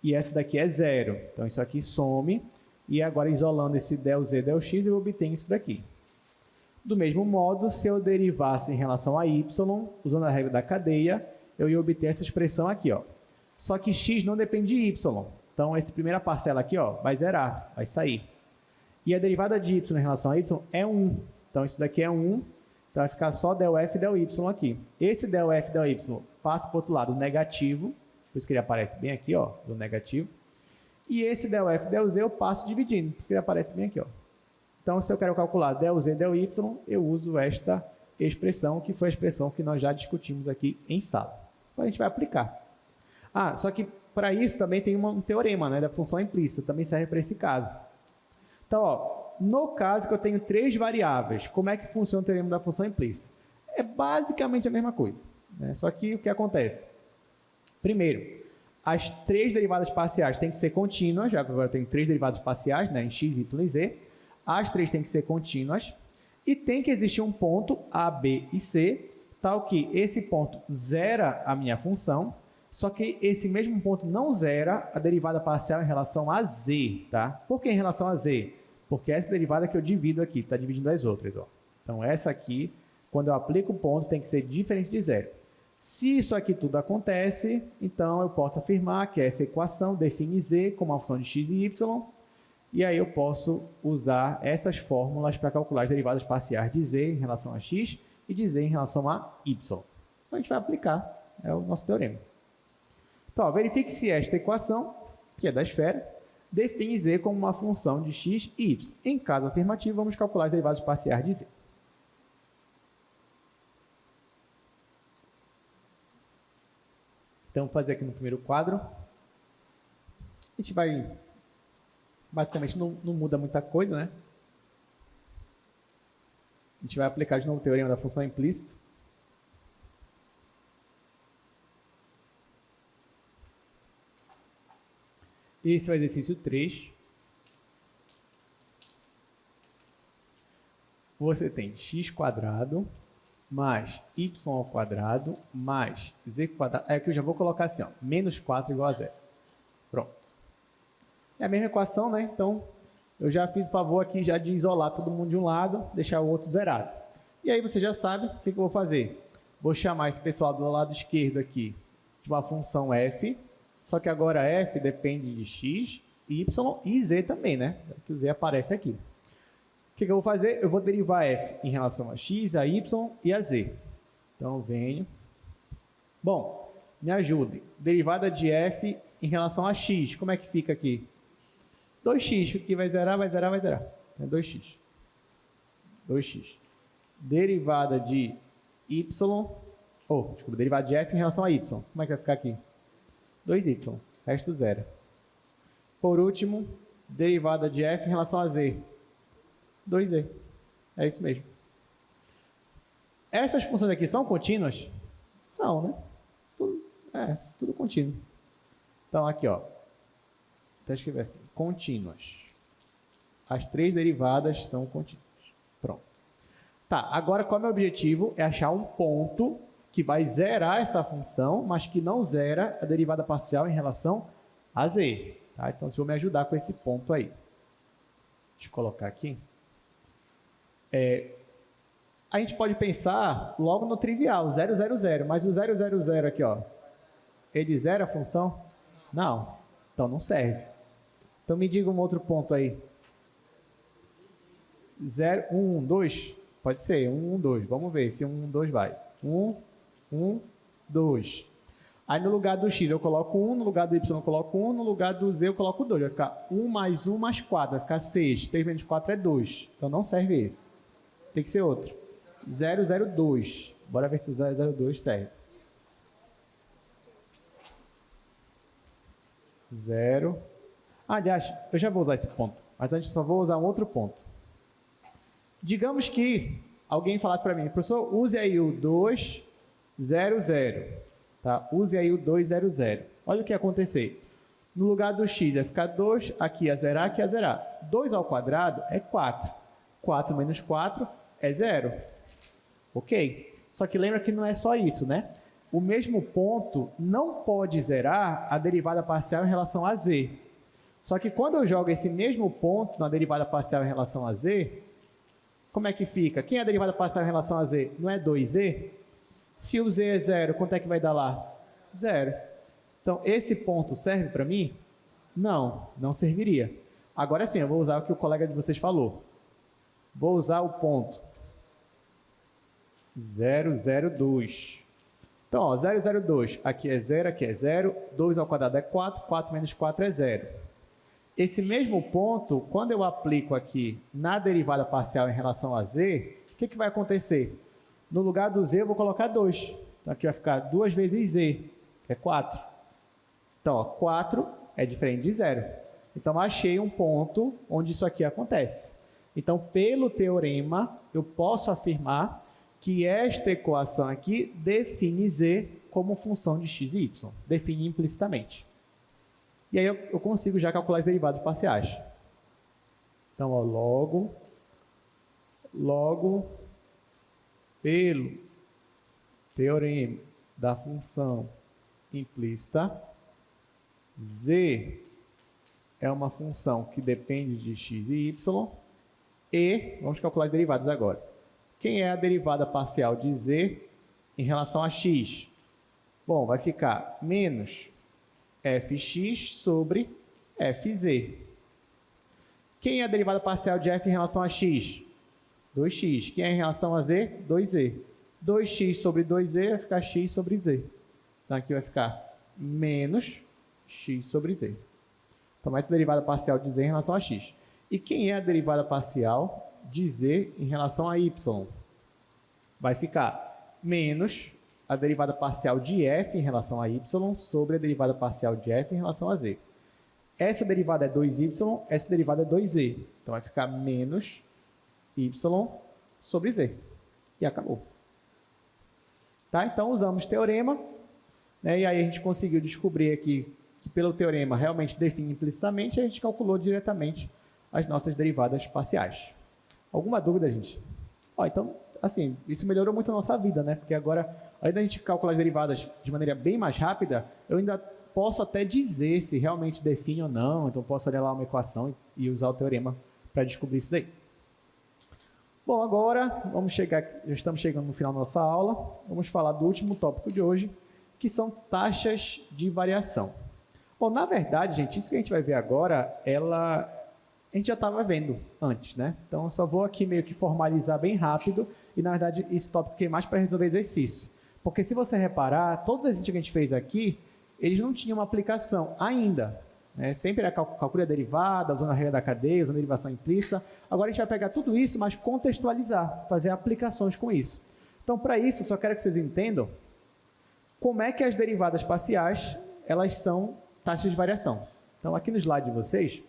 e essa daqui é 0. Então isso aqui some, e agora isolando esse del z, del x, eu obtenho isso daqui. Do mesmo modo, se eu derivasse em relação a y, usando a regra da cadeia, eu ia obter essa expressão aqui, ó. Só que x não depende de y. Então, essa primeira parcela aqui, ó, vai zerar, vai sair. E a derivada de y em relação a y é 1. Então, isso daqui é 1. Então, vai ficar só del f del y aqui. Esse del f del y passa para o outro lado negativo. Por isso que ele aparece bem aqui, ó, do negativo. E esse del f del z eu passo dividindo. Por isso que ele aparece bem aqui, ó. Então, se eu quero calcular del z del y, eu uso esta expressão, que foi a expressão que nós já discutimos aqui em sala. Agora a gente vai aplicar. Ah, só que para isso também tem um teorema, né, da função implícita, também serve para esse caso. Então, ó, no caso que eu tenho 3 variáveis, como é que funciona o teorema da função implícita? É basicamente a mesma coisa, né? Só que o que acontece? Primeiro, as 3 derivadas parciais têm que ser contínuas, já que agora eu tenho 3 derivadas parciais, né, em x, y e z. As 3 têm que ser contínuas e tem que existir um ponto A, B e C, tal que esse ponto zera a minha função, só que esse mesmo ponto não zera a derivada parcial em relação a z, tá? Por que em relação a z? Porque essa derivada que eu divido aqui, está dividindo as outras, ó. Então, essa aqui, quando eu aplico o ponto, tem que ser diferente de zero. Se isso aqui tudo acontece, então eu posso afirmar que essa equação define z como uma função de x e y, e aí eu posso usar essas fórmulas para calcular as derivadas parciais de z em relação a x e de z em relação a y. Então, a gente vai aplicar, é o nosso teorema. Então, ó, verifique se esta equação, que é da esfera, define z como uma função de x e y. Em caso afirmativo, vamos calcular as derivadas parciais de z. Então, vou fazer aqui no primeiro quadro. A gente vai... Basicamente, não muda muita coisa, né? A gente vai aplicar de novo o teorema da função implícita. Esse é o exercício 3. Você tem x² mais y² mais z². Aqui eu já vou colocar assim, ó, menos 4 igual a 0. Pronto. É a mesma equação, né? Então, eu já fiz o favor aqui já de isolar todo mundo de um lado, deixar o outro zerado. E aí você já sabe o que eu vou fazer. Vou chamar esse pessoal do lado esquerdo aqui de uma função f, só que agora f depende de x, y e z também, né? Que o z aparece aqui. O que eu vou fazer? Eu vou derivar f em relação a x, a y e a z. Então, eu venho. Bom, me ajude. Derivada de f em relação a x. Como é que fica aqui? 2x, que vai zerar, vai zerar, vai zerar. É 2x. 2x. Derivada de y, desculpa, derivada de f em relação a y. Como é que vai ficar aqui? 2y, resto zero. Por último, derivada de f em relação a z. 2z. É isso mesmo. Essas funções aqui são contínuas? São, né? Tudo contínuo. Então, aqui, ó. Vou escrever assim, contínuas. As 3 derivadas são contínuas. Pronto. Tá, agora qual é o meu objetivo? É achar um ponto que vai zerar essa função, mas que não zera a derivada parcial em relação a z. Tá? Então, vocês vão me ajudar com esse ponto aí. Deixa eu colocar aqui. A gente pode pensar logo no trivial, 0, 0, 0. Mas o 0, 0, 0 aqui, ó, ele zera a função? Não. Então, não serve. Então, me diga um outro ponto aí. 0, 1, 1, 2? Pode ser, 1, 1, 2. Vamos ver se 1, 1, 2 vai. 1, 1, 2. Aí no lugar do x eu coloco 1, no lugar do y eu coloco 1, no lugar do z eu coloco 2. Vai ficar 1 mais 1 mais 4, vai ficar 6. 6 menos 4 é 2. Então não serve esse. Tem que ser outro. 002. Bora ver se o 002 serve. 0. Aliás, eu já vou usar esse ponto, mas antes só vou usar um outro ponto. Digamos que alguém falasse para mim, professor, use aí o 200. Tá? Use aí o 200. Olha o que ia acontecer. No lugar do x vai ficar 2, aqui ia zerar, aqui ia zerar. 2 ao quadrado é 4. 4 menos 4 é 0. Ok? Só que lembra que não é só isso, né? O mesmo ponto não pode zerar a derivada parcial em relação a z. Só que quando eu jogo esse mesmo ponto na derivada parcial em relação a z, como é que fica? Quem é a derivada parcial em relação a z? Não é 2z? Se o z é 0, quanto é que vai dar lá? 0. Então, esse ponto serve para mim? Não, não serviria. Agora sim, eu vou usar o que o colega de vocês falou. Vou usar o ponto 002. Então, ó, 002, aqui é 0, aqui é 0, 2 ao quadrado é 4, 4 menos 4 é 0. Esse mesmo ponto, quando eu aplico aqui na derivada parcial em relação a z, o que vai acontecer? No lugar do z, eu vou colocar 2. Então, aqui vai ficar 2 vezes z, que é 4. Então, ó, 4 é diferente de 0. Então, achei um ponto onde isso aqui acontece. Então, pelo teorema, eu posso afirmar que esta equação aqui define z como função de x e y. Define implicitamente. E aí eu consigo já calcular as derivadas parciais. Então, ó, logo, pelo teorema da função implícita, z é uma função que depende de x e y, e vamos calcular as derivadas agora. Quem é a derivada parcial de z em relação a x? Bom, vai ficar menos fx sobre fz. Quem é a derivada parcial de f em relação a x? 2x. Quem é em relação a z? 2z. 2x sobre 2z vai ficar x sobre z. Então, aqui vai ficar menos x sobre z. Então, essa é a derivada parcial de z em relação a x. E quem é a derivada parcial de z em relação a y? Vai ficar menos a derivada parcial de f em relação a y sobre a derivada parcial de f em relação a z. Essa derivada é 2y, essa derivada é 2z. Então, vai ficar menos y sobre z. E acabou. Tá? Então, usamos teorema, né? E aí a gente conseguiu descobrir aqui que pelo teorema realmente define implicitamente, e a gente calculou diretamente as nossas derivadas parciais. Alguma dúvida, gente? Ó, então, assim, isso melhorou muito a nossa vida, né? Porque agora, além da gente calcular as derivadas de maneira bem mais rápida, eu ainda posso até dizer se realmente define ou não. Então, posso olhar lá uma equação e usar o teorema para descobrir isso daí. Bom, agora já estamos chegando no final da nossa aula. Vamos falar do último tópico de hoje, que são taxas de variação. Bom, na verdade, gente, isso que a gente vai ver agora, a gente já estava vendo antes, né? Então, eu só vou aqui meio que formalizar bem rápido. E, na verdade, esse tópico aqui é mais para resolver exercício. Porque, se você reparar, todos os exercícios que a gente fez aqui, eles não tinham uma aplicação ainda. Né? Sempre era calcula a derivada, usando a regra da cadeia, usando a derivação implícita. Agora, a gente vai pegar tudo isso, mas contextualizar, fazer aplicações com isso. Então, para isso, eu só quero que vocês entendam como é que as derivadas parciais, elas são taxas de variação. Então, aqui no slide de vocês,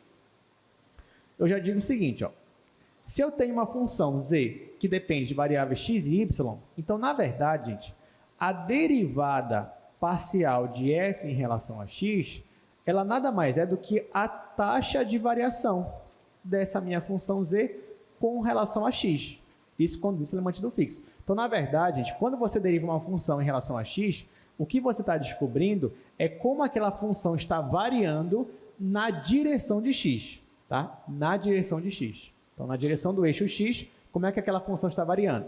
eu já digo o seguinte, ó. Se eu tenho uma função z que depende de variáveis x e y, então, na verdade, gente, a derivada parcial de f em relação a x, ela nada mais é do que a taxa de variação dessa minha função z com relação a x. Isso quando y é mantido fixo. Então, na verdade, gente, quando você deriva uma função em relação a x, o que você está descobrindo é como aquela função está variando na direção de x. Tá? Na direção de x. Então, na direção do eixo x, como é que aquela função está variando?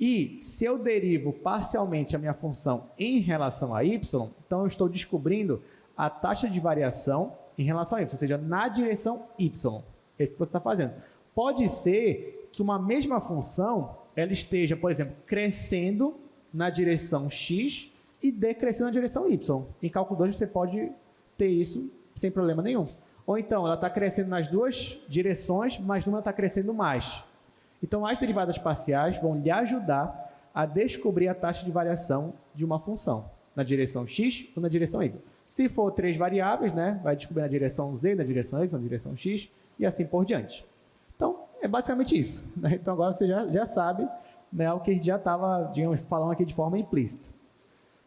E se eu derivo parcialmente a minha função em relação a y, então eu estou descobrindo a taxa de variação em relação a y, ou seja, na direção y. É isso que você está fazendo. Pode ser que uma mesma função ela esteja, por exemplo, crescendo na direção x e decrescendo na direção y. Em cálculo 2 você pode ter isso sem problema nenhum. Ou então, ela está crescendo nas duas direções, mas numa está crescendo mais. Então, as derivadas parciais vão lhe ajudar a descobrir a taxa de variação de uma função, na direção x ou na direção y. Se for 3 variáveis, né, vai descobrir na direção z, na direção y, na direção x, e assim por diante. Então, é basicamente isso. Né? Então, agora você já sabe, né, o que a gente já estava, digamos, falando aqui de forma implícita.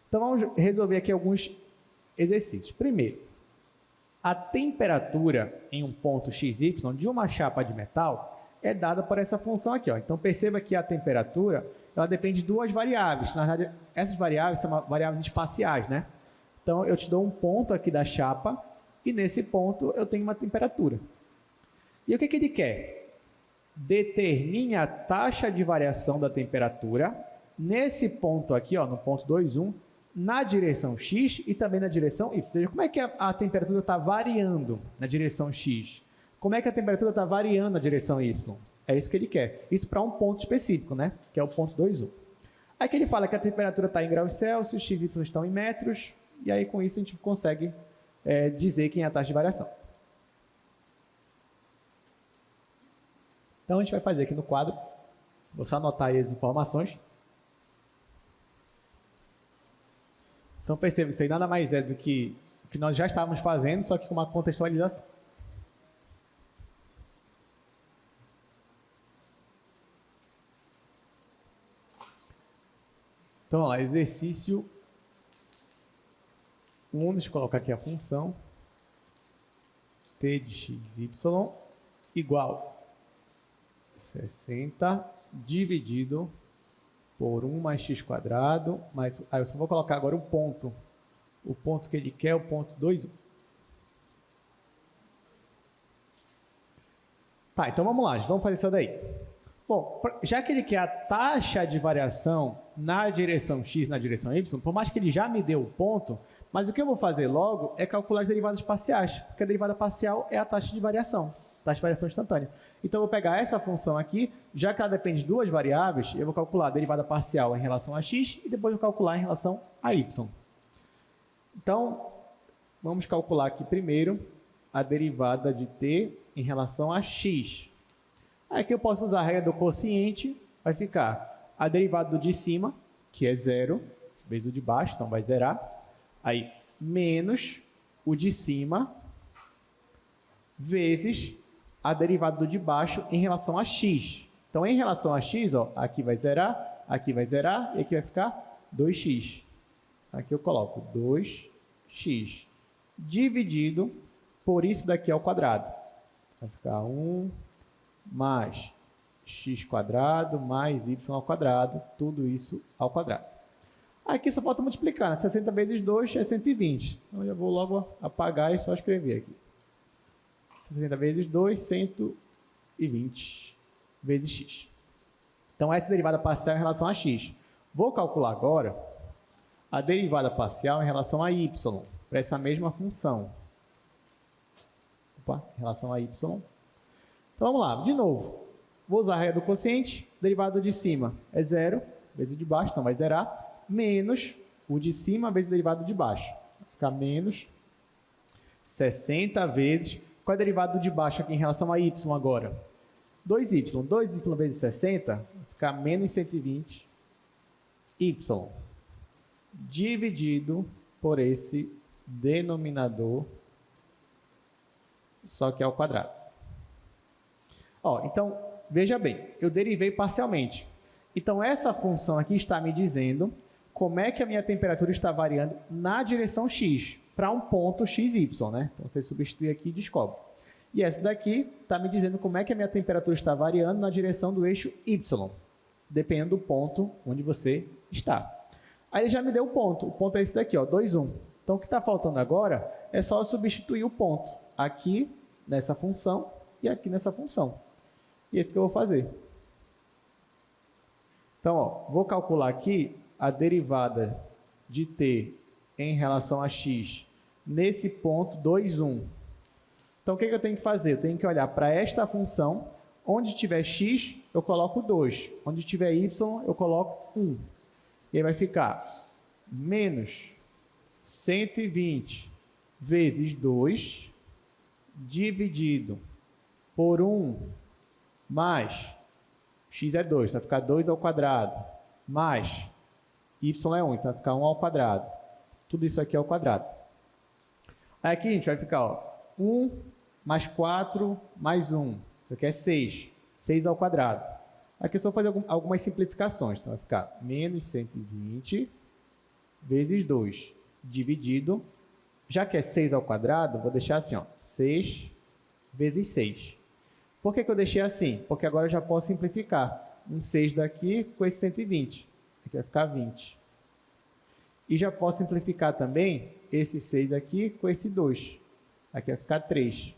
Então, vamos resolver aqui alguns exercícios. Primeiro, a temperatura em um ponto xy de uma chapa de metal é dada por essa função aqui. Ó. Então, perceba que a temperatura ela depende de duas variáveis. Na verdade, essas variáveis são variáveis espaciais, né? Então, eu te dou um ponto aqui da chapa e nesse ponto eu tenho uma temperatura. E o que ele quer? Determine a taxa de variação da temperatura nesse ponto aqui, ó, no ponto 2, 1, na direção x e também na direção y. Ou seja, como é que a temperatura está variando na direção x? Como é que a temperatura está variando na direção y? É isso que ele quer. Isso para um ponto específico, né? Que é o ponto 2, 1. Aí que ele fala que a temperatura está em graus Celsius, x e y estão em metros, e aí com isso a gente consegue dizer quem é a taxa de variação. Então a gente vai fazer aqui no quadro, vou só anotar aí as informações. Então perceba que isso aí nada mais é do que o que nós já estávamos fazendo, só que com uma contextualização. Então, vamos lá, exercício 1, deixa eu colocar aqui a função t de xy igual 60 dividido por 1 mais x², mais, aí eu só vou colocar agora o ponto que ele quer é o ponto 2, 1. Tá, então vamos lá, vamos fazer isso daí. Bom, já que ele quer a taxa de variação na direção x, na direção y, por mais que ele já me dê o ponto, mas o que eu vou fazer logo é calcular as derivadas parciais, porque a derivada parcial é a taxa de variação instantânea. Então, eu vou pegar essa função aqui, já que ela depende de duas variáveis, eu vou calcular a derivada parcial em relação a x e depois eu vou calcular em relação a y. Então, vamos calcular aqui primeiro a derivada de t em relação a x. Aqui eu posso usar a regra do quociente, vai ficar a derivada do de cima, que é 0, vezes o de baixo, então vai zerar. Aí, menos o de cima, vezes a derivada do de baixo em relação a x. Então, em relação a x, ó, aqui vai zerar, e aqui vai ficar 2x. Aqui eu coloco 2x dividido por isso daqui ao quadrado. Vai ficar 1 mais x² mais y², tudo isso ao quadrado. Aqui só falta multiplicar, né? 60 vezes 2 é 120. Então, eu já vou logo apagar e só escrever aqui. 60 vezes 2, 120 vezes x. Então, essa é a derivada parcial em relação a x. Vou calcular agora a derivada parcial em relação a y, para essa mesma função. Opa, em relação a y. Então, vamos lá, de novo. Vou usar a regra do quociente, derivada de cima é 0, vezes o de baixo, então vai zerar, menos o de cima vezes o derivado de baixo. Vai ficar menos 60 vezes... Qual é a derivada do de baixo aqui em relação a y agora? 2y. 2y vezes 60 vai ficar menos 120 y dividido por esse denominador, só que ao quadrado. Ó, então, veja bem, eu derivei parcialmente. Então, essa função aqui está me dizendo como é que a minha temperatura está variando na direção x, para um ponto xy, né? Então, você substitui aqui e descobre. E essa daqui está me dizendo como é que a minha temperatura está variando na direção do eixo y, dependendo do ponto onde você está. Aí ele já me deu o ponto é esse daqui, ó, 2, 1. Então, o que está faltando agora é só eu substituir o ponto aqui nessa função e aqui nessa função. E esse que eu vou fazer. Então, ó, vou calcular aqui a derivada de t em relação a x nesse ponto 2, 1. Então, o que eu tenho que fazer? Eu tenho que olhar para esta função. Onde tiver x, eu coloco 2. Onde tiver y, eu coloco 1. E aí vai ficar menos 120 vezes 2 dividido por 1 mais x é 2, vai ficar 2 ao quadrado, mais y é 1, então vai ficar 1 ao quadrado. Tudo isso aqui é ao quadrado. Aí aqui a gente vai ficar, ó, 1 mais 4 mais 1. Isso aqui é 6. 6 ao quadrado. Aqui eu só vou fazer algumas simplificações. Então vai ficar menos 120 vezes 2 dividido. Já que é 6 ao quadrado, vou deixar assim, ó, 6 vezes 6. Por que eu deixei assim? Porque agora eu já posso simplificar. Um 6 daqui com esse 120. Aqui vai ficar 20. E já posso simplificar também esse 6 aqui com esse 2. Aqui vai ficar 3.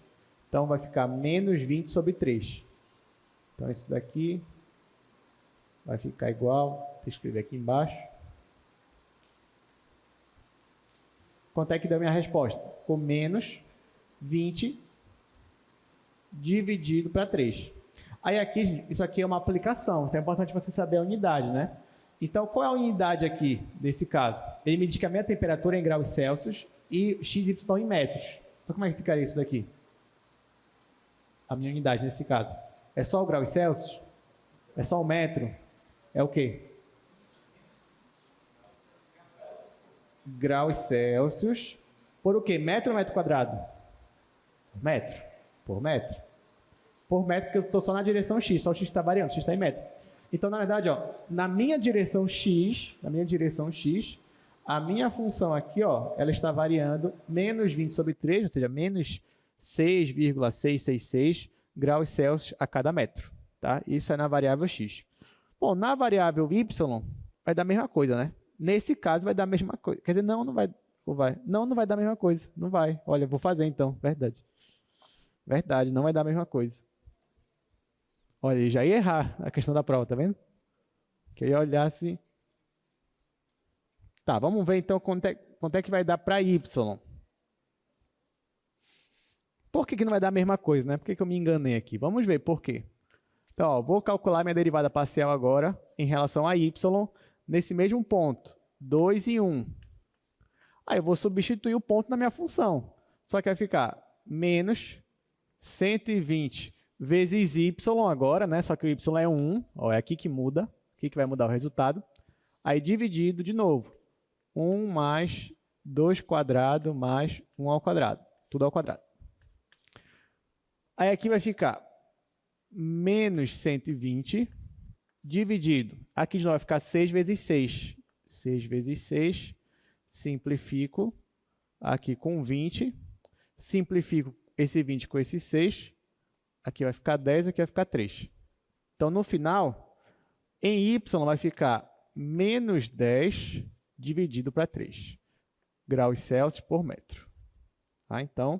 Então, vai ficar menos 20 sobre 3. Então, esse daqui vai ficar igual. Vou escrever aqui embaixo. Quanto é que deu a minha resposta? Ficou menos 20 dividido para 3. Aí aqui, isso aqui é uma aplicação, então é importante você saber a unidade, né? Então, qual é a unidade aqui, nesse caso? Ele me diz que a minha temperatura é em graus Celsius e x, y em metros. Então, como é que ficaria isso daqui? A minha unidade, nesse caso. É só o graus Celsius? É só o metro? É o quê? Graus Celsius por o quê? Metro ou metro quadrado? Metro. Por metro. Por metro, porque eu estou só na direção x, só o x está variando, o x está em metro. Então, na verdade, ó, na minha direção x, a minha função aqui, ó, ela está variando menos 20 sobre 3, ou seja, menos 6,666 graus Celsius a cada metro. Tá? Isso é na variável x. Bom, na variável y, vai dar a mesma coisa, né? Nesse caso, vai dar a mesma coisa. Quer dizer, não, não vai. Ou vai? Não, não vai dar a mesma coisa. Não vai. Olha, vou fazer então. Verdade. Verdade, não vai dar a mesma coisa. Olha, já ia errar a questão da prova, tá vendo? Que eu ia olhar assim. Tá, vamos ver então quanto é que vai dar para y. Por que não vai dar a mesma coisa, né? Por que eu me enganei aqui? Vamos ver por quê. Então, ó, vou calcular minha derivada parcial agora em relação a y nesse mesmo ponto. 2 e 1. Aí eu vou substituir o ponto na minha função. Só que vai ficar menos 120 vezes y agora, né? Só que o y é 1. Ó, é aqui que muda. Aqui que vai mudar o resultado. Aí dividido de novo. 1 mais 2 quadrado mais 1 ao quadrado. Tudo ao quadrado. Aí aqui vai ficar menos 120 dividido. Aqui de novo vai ficar 6 vezes 6. 6 vezes 6. Simplifico. Aqui com 20. Simplifico esse 20 com esse 6. Aqui vai ficar 10, aqui vai ficar 3. Então, no final, em y vai ficar menos 10 dividido para 3. Graus Celsius por metro. Tá? Então,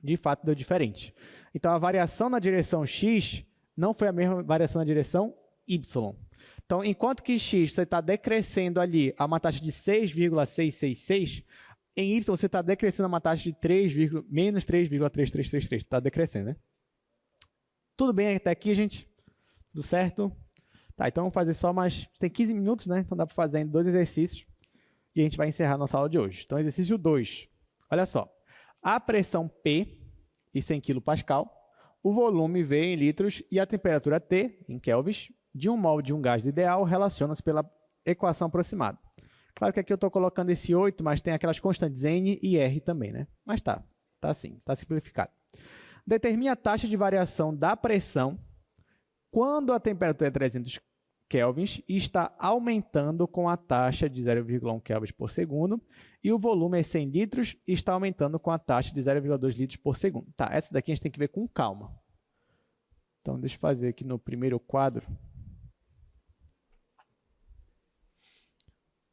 de fato, deu diferente. Então, a variação na direção x não foi a mesma variação na direção y. Então, enquanto que x você está decrescendo ali a uma taxa de 6,666, em y você está decrescendo a uma taxa de menos 3,3333. Está decrescendo, né? Tudo bem até aqui, gente? Tudo certo? Tá, então vamos fazer só mais... Tem 15 minutos, né? Então dá para fazer em 2 exercícios e a gente vai encerrar a nossa aula de hoje. Então, exercício 2. Olha só. A pressão P, isso é em quilopascal, o volume V em litros e a temperatura T, em kelvins, de um mol de um gás ideal relacionam-se pela equação aproximada. Claro que aqui eu estou colocando esse 8, mas tem aquelas constantes N e R também, né? Mas tá assim, tá simplificado. Determine a taxa de variação da pressão quando a temperatura é 300 kelvins e está aumentando com a taxa de 0,1 kelvins por segundo e o volume é 100 litros e está aumentando com a taxa de 0,2 litros por segundo. Tá, essa daqui a gente tem que ver com calma. Então, deixa eu fazer aqui no primeiro quadro.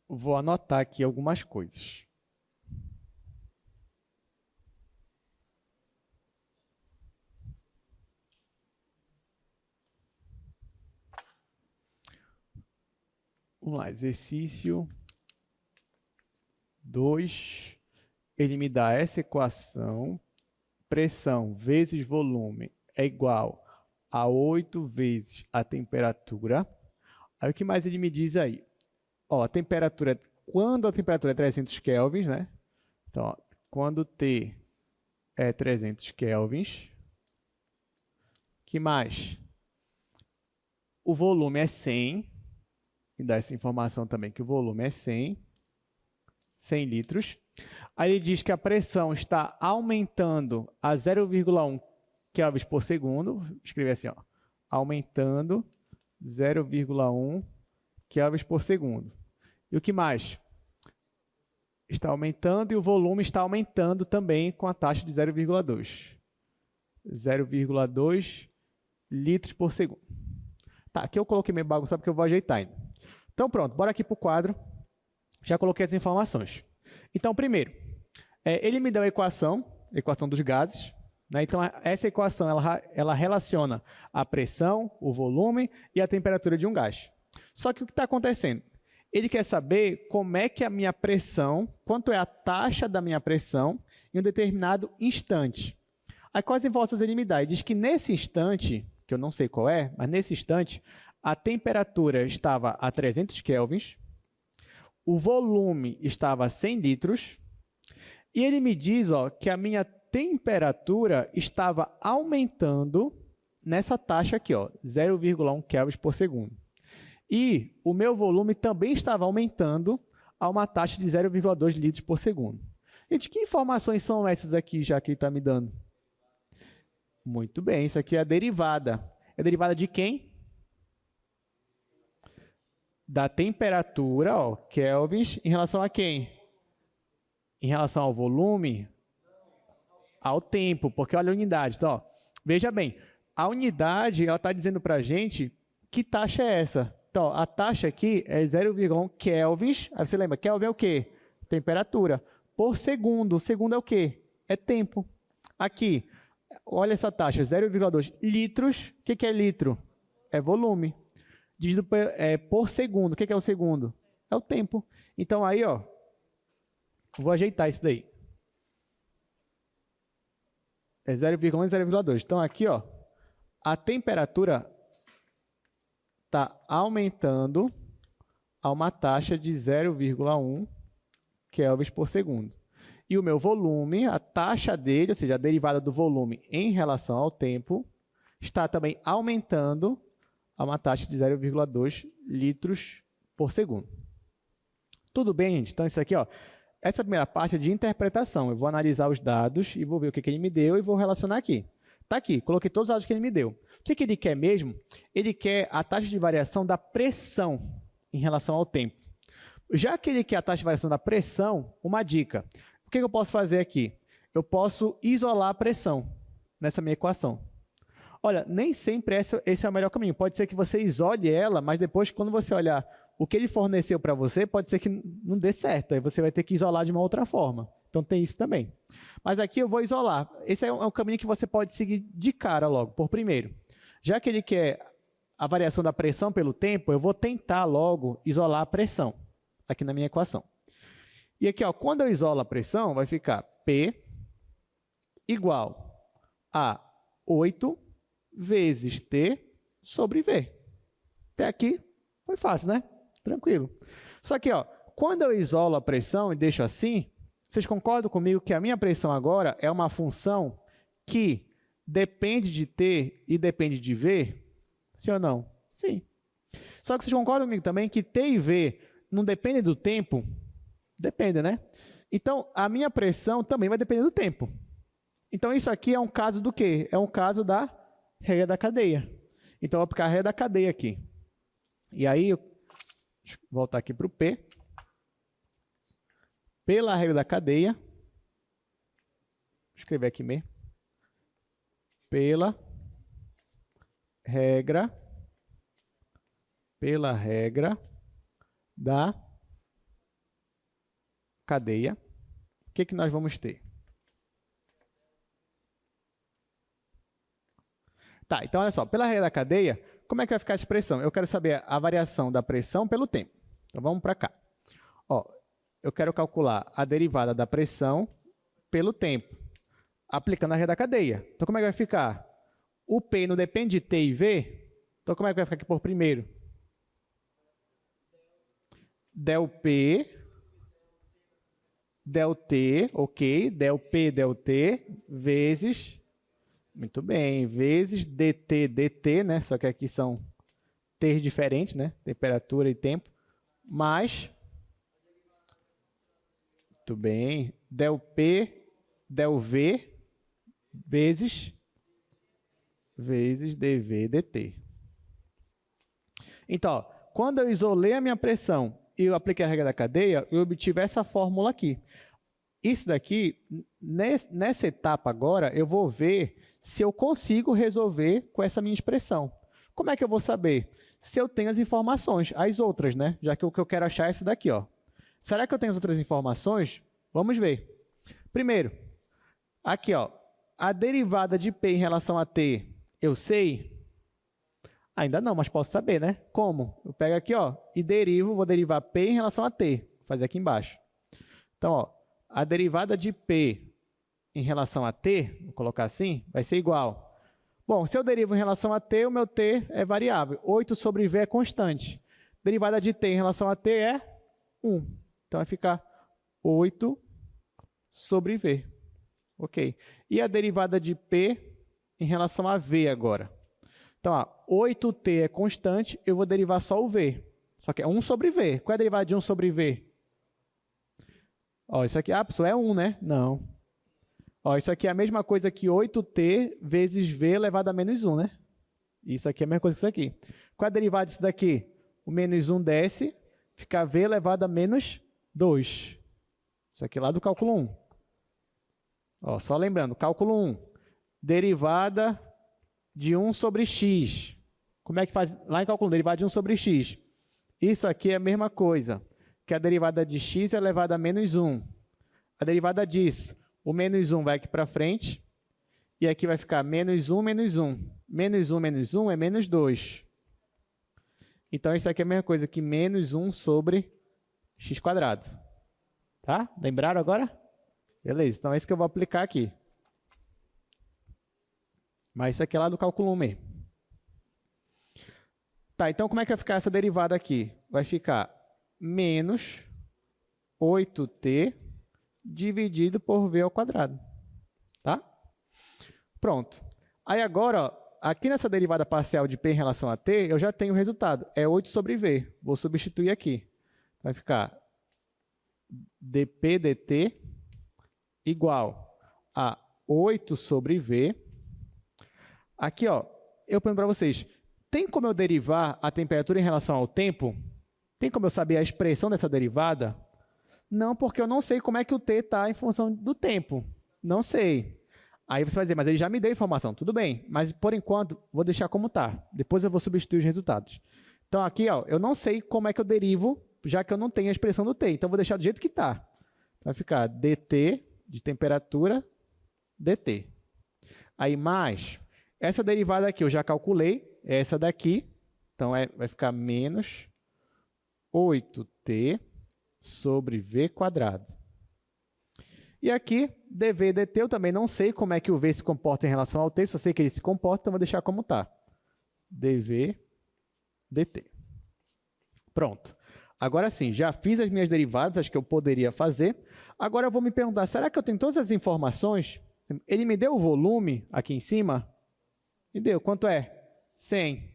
Vou anotar aqui algumas coisas. Vamos lá, exercício 2. Ele me dá essa equação. Pressão vezes volume é igual a 8 vezes a temperatura. Aí o que mais ele me diz aí? Ó, a temperatura quando a temperatura é 300 kelvins, né? Então, ó, quando T é 300 kelvins, que mais? O volume é 100, me dá essa informação também que o volume é 100 litros. Aí ele diz que a pressão está aumentando a 0,1 kelvins por segundo. Vou escrever assim, ó, aumentando 0,1 kelvins por segundo. E o que mais? Está aumentando e o volume está aumentando também com a taxa de 0,2. 0,2 litros por segundo. Tá, aqui eu coloquei meio bagunçado porque eu vou ajeitar ainda. Então pronto, bora aqui para o quadro. Já coloquei as informações. Então, primeiro, ele me deu a equação dos gases. Né? Então, essa equação ela relaciona a pressão, o volume e a temperatura de um gás. Só que o que está acontecendo? Ele quer saber como é que a minha pressão, quanto é a taxa da minha pressão em um determinado instante. Aí, quais informações ele me dá? Ele diz que nesse instante, que eu não sei qual é, mas nesse instante, a temperatura estava a 300 kelvins, o volume estava a 100 litros, e ele me diz que a minha temperatura estava aumentando nessa taxa aqui, 0,1 kelvins por segundo. E o meu volume também estava aumentando a uma taxa de 0,2 litros por segundo. Gente, que informações são essas aqui, já que ele está me dando? Muito bem, isso aqui é a derivada. É a derivada de quem? Da temperatura, kelvins, em relação a quem? Em relação ao volume? Ao tempo, porque olha a unidade. Então, veja bem, a unidade está dizendo para a gente que taxa é essa. Então, a taxa aqui é 0,1 kelvins. Aí você lembra, Kelvin é o quê? Temperatura. Por segundo. Segundo é o quê? É tempo. Aqui, olha essa taxa, 0,2 litros. O que é litro? É volume. Dividido por segundo. O que é o segundo? É o tempo. Então, aí, vou ajeitar isso daí. É 0,1 e 0,2. Então, aqui, a temperatura está aumentando a uma taxa de 0,1 kelvins por segundo. E o meu volume, a taxa dele, ou seja, a derivada do volume em relação ao tempo, está também aumentando a uma taxa de 0,2 litros por segundo. Tudo bem, gente? Então, isso aqui, essa primeira parte é de interpretação. Eu vou analisar os dados e vou ver o que ele me deu e vou relacionar aqui. Está aqui, coloquei todos os dados que ele me deu. O que ele quer mesmo? Ele quer a taxa de variação da pressão em relação ao tempo. Já que ele quer a taxa de variação da pressão, uma dica. O que eu posso fazer aqui? Eu posso isolar a pressão nessa minha equação. Olha, nem sempre esse é o melhor caminho. Pode ser que você isole ela, mas depois, quando você olhar o que ele forneceu para você, pode ser que não dê certo. Aí você vai ter que isolar de uma outra forma. Então, tem isso também. Mas aqui eu vou isolar. Esse é um caminho que você pode seguir de cara logo, por primeiro. Já que ele quer a variação da pressão pelo tempo, eu vou tentar logo isolar a pressão aqui na minha equação. E aqui, quando eu isolo a pressão, vai ficar P igual a 8 vezes T sobre V. Até aqui foi fácil, né? Tranquilo. Só que, quando eu isolo a pressão e deixo assim, vocês concordam comigo que a minha pressão agora é uma função que depende de T e depende de V? Sim ou não? Sim. Só que vocês concordam comigo também que T e V não dependem do tempo? Depende, né? Então, a minha pressão também vai depender do tempo. Então, isso aqui é um caso do quê? É um caso da regra da cadeia. Então, eu vou aplicar a regra da cadeia aqui. E aí, deixa eu voltar aqui para o P. Pela regra da cadeia, vou escrever aqui mesmo. Pela regra da cadeia, o que nós vamos ter? Tá, então olha só, pela regra da cadeia, como é que vai ficar a expressão? Eu quero saber a variação da pressão pelo tempo. Então vamos para cá. Eu quero calcular a derivada da pressão pelo tempo, aplicando a regra da cadeia. Então como é que vai ficar? O P não depende de T e V, então como é que vai ficar aqui por primeiro? Del P del t, ok, del p, del t, vezes, muito bem, vezes dt, dt, né? Só que aqui são t's diferentes, né? Temperatura e tempo, mais, muito bem, del p, del v, vezes dv, dt. Então, ó, quando eu isolei a minha pressão e eu apliquei a regra da cadeia, eu obtive essa fórmula aqui. Isso daqui, nessa etapa agora, eu vou ver se eu consigo resolver com essa minha expressão. Como é que eu vou saber? Se eu tenho as informações, as outras, né? Já que o que eu quero achar é esse daqui, ó. Será que eu tenho as outras informações? Vamos ver. Primeiro, aqui, ó, a derivada de P em relação a T, eu sei? Ainda não, mas posso saber, né? Como? Eu pego aqui, ó, e derivo, vou derivar P em relação a T. Vou fazer aqui embaixo. Então, ó, a derivada de P em relação a T, vou colocar assim, vai ser igual. Bom, se eu derivo em relação a T, o meu T é variável. 8 sobre V é constante. Derivada de T em relação a T é 1. Então, vai ficar 8 sobre V. Ok. E a derivada de P em relação a V agora? Então, ó, 8t é constante, eu vou derivar só o V. Só que é 1 sobre V. Qual é a derivada de 1 sobre V? Ó, isso aqui, pessoal, é 1, né? Não. Ó, isso aqui é a mesma coisa que 8t vezes V elevado a menos 1, né? Isso aqui é a mesma coisa que isso aqui. Qual é a derivada disso daqui? O menos 1 desce, fica V elevado a menos 2. Isso aqui lá do cálculo 1. Ó, só lembrando, cálculo 1, derivada de 1 sobre x. Como é que faz? Lá em cálculo 1, derivada de 1 sobre x. Isso aqui é a mesma coisa, que a derivada de x elevado a menos 1. A derivada disso, o menos 1 vai aqui para frente, e aqui vai ficar menos 1, menos 1. Menos 1, menos 1 é menos 2. Então, isso aqui é a mesma coisa que menos 1 sobre x quadrado. Tá? Lembraram agora? Beleza, então é isso que eu vou aplicar aqui. Mas isso aqui é lá do cálculo 1 mesmo. Tá, então como é que vai ficar essa derivada aqui? Vai ficar menos 8t dividido por v ao quadrado. Tá? Pronto. Aí agora, ó, aqui nessa derivada parcial de p em relação a t, eu já tenho o resultado. É 8 sobre v. Vou substituir aqui. Vai ficar dp dt igual a 8 sobre v. Aqui, ó, eu pergunto para vocês, tem como eu derivar a temperatura em relação ao tempo? Tem como eu saber a expressão dessa derivada? Não, porque eu não sei como é que o t está em função do tempo. Não sei. Aí você vai dizer, mas ele já me deu informação. Tudo bem, mas por enquanto vou deixar como está. Depois eu vou substituir os resultados. Então aqui, ó, eu não sei como é que eu derivo, já que eu não tenho a expressão do t. Então eu vou deixar do jeito que está. Vai ficar dt de temperatura dt. Aí mais, essa derivada aqui eu já calculei, é essa daqui. Então vai ficar menos 8t sobre v quadrado. E aqui, dv dt, eu também não sei como é que o v se comporta em relação ao t, só sei que ele se comporta, então vou deixar como está. dv dt. Pronto. Agora sim, já fiz as minhas derivadas, as que eu poderia fazer. Agora eu vou me perguntar, será que eu tenho todas as informações? Ele me deu o volume aqui em cima? Me deu. Quanto é? 100.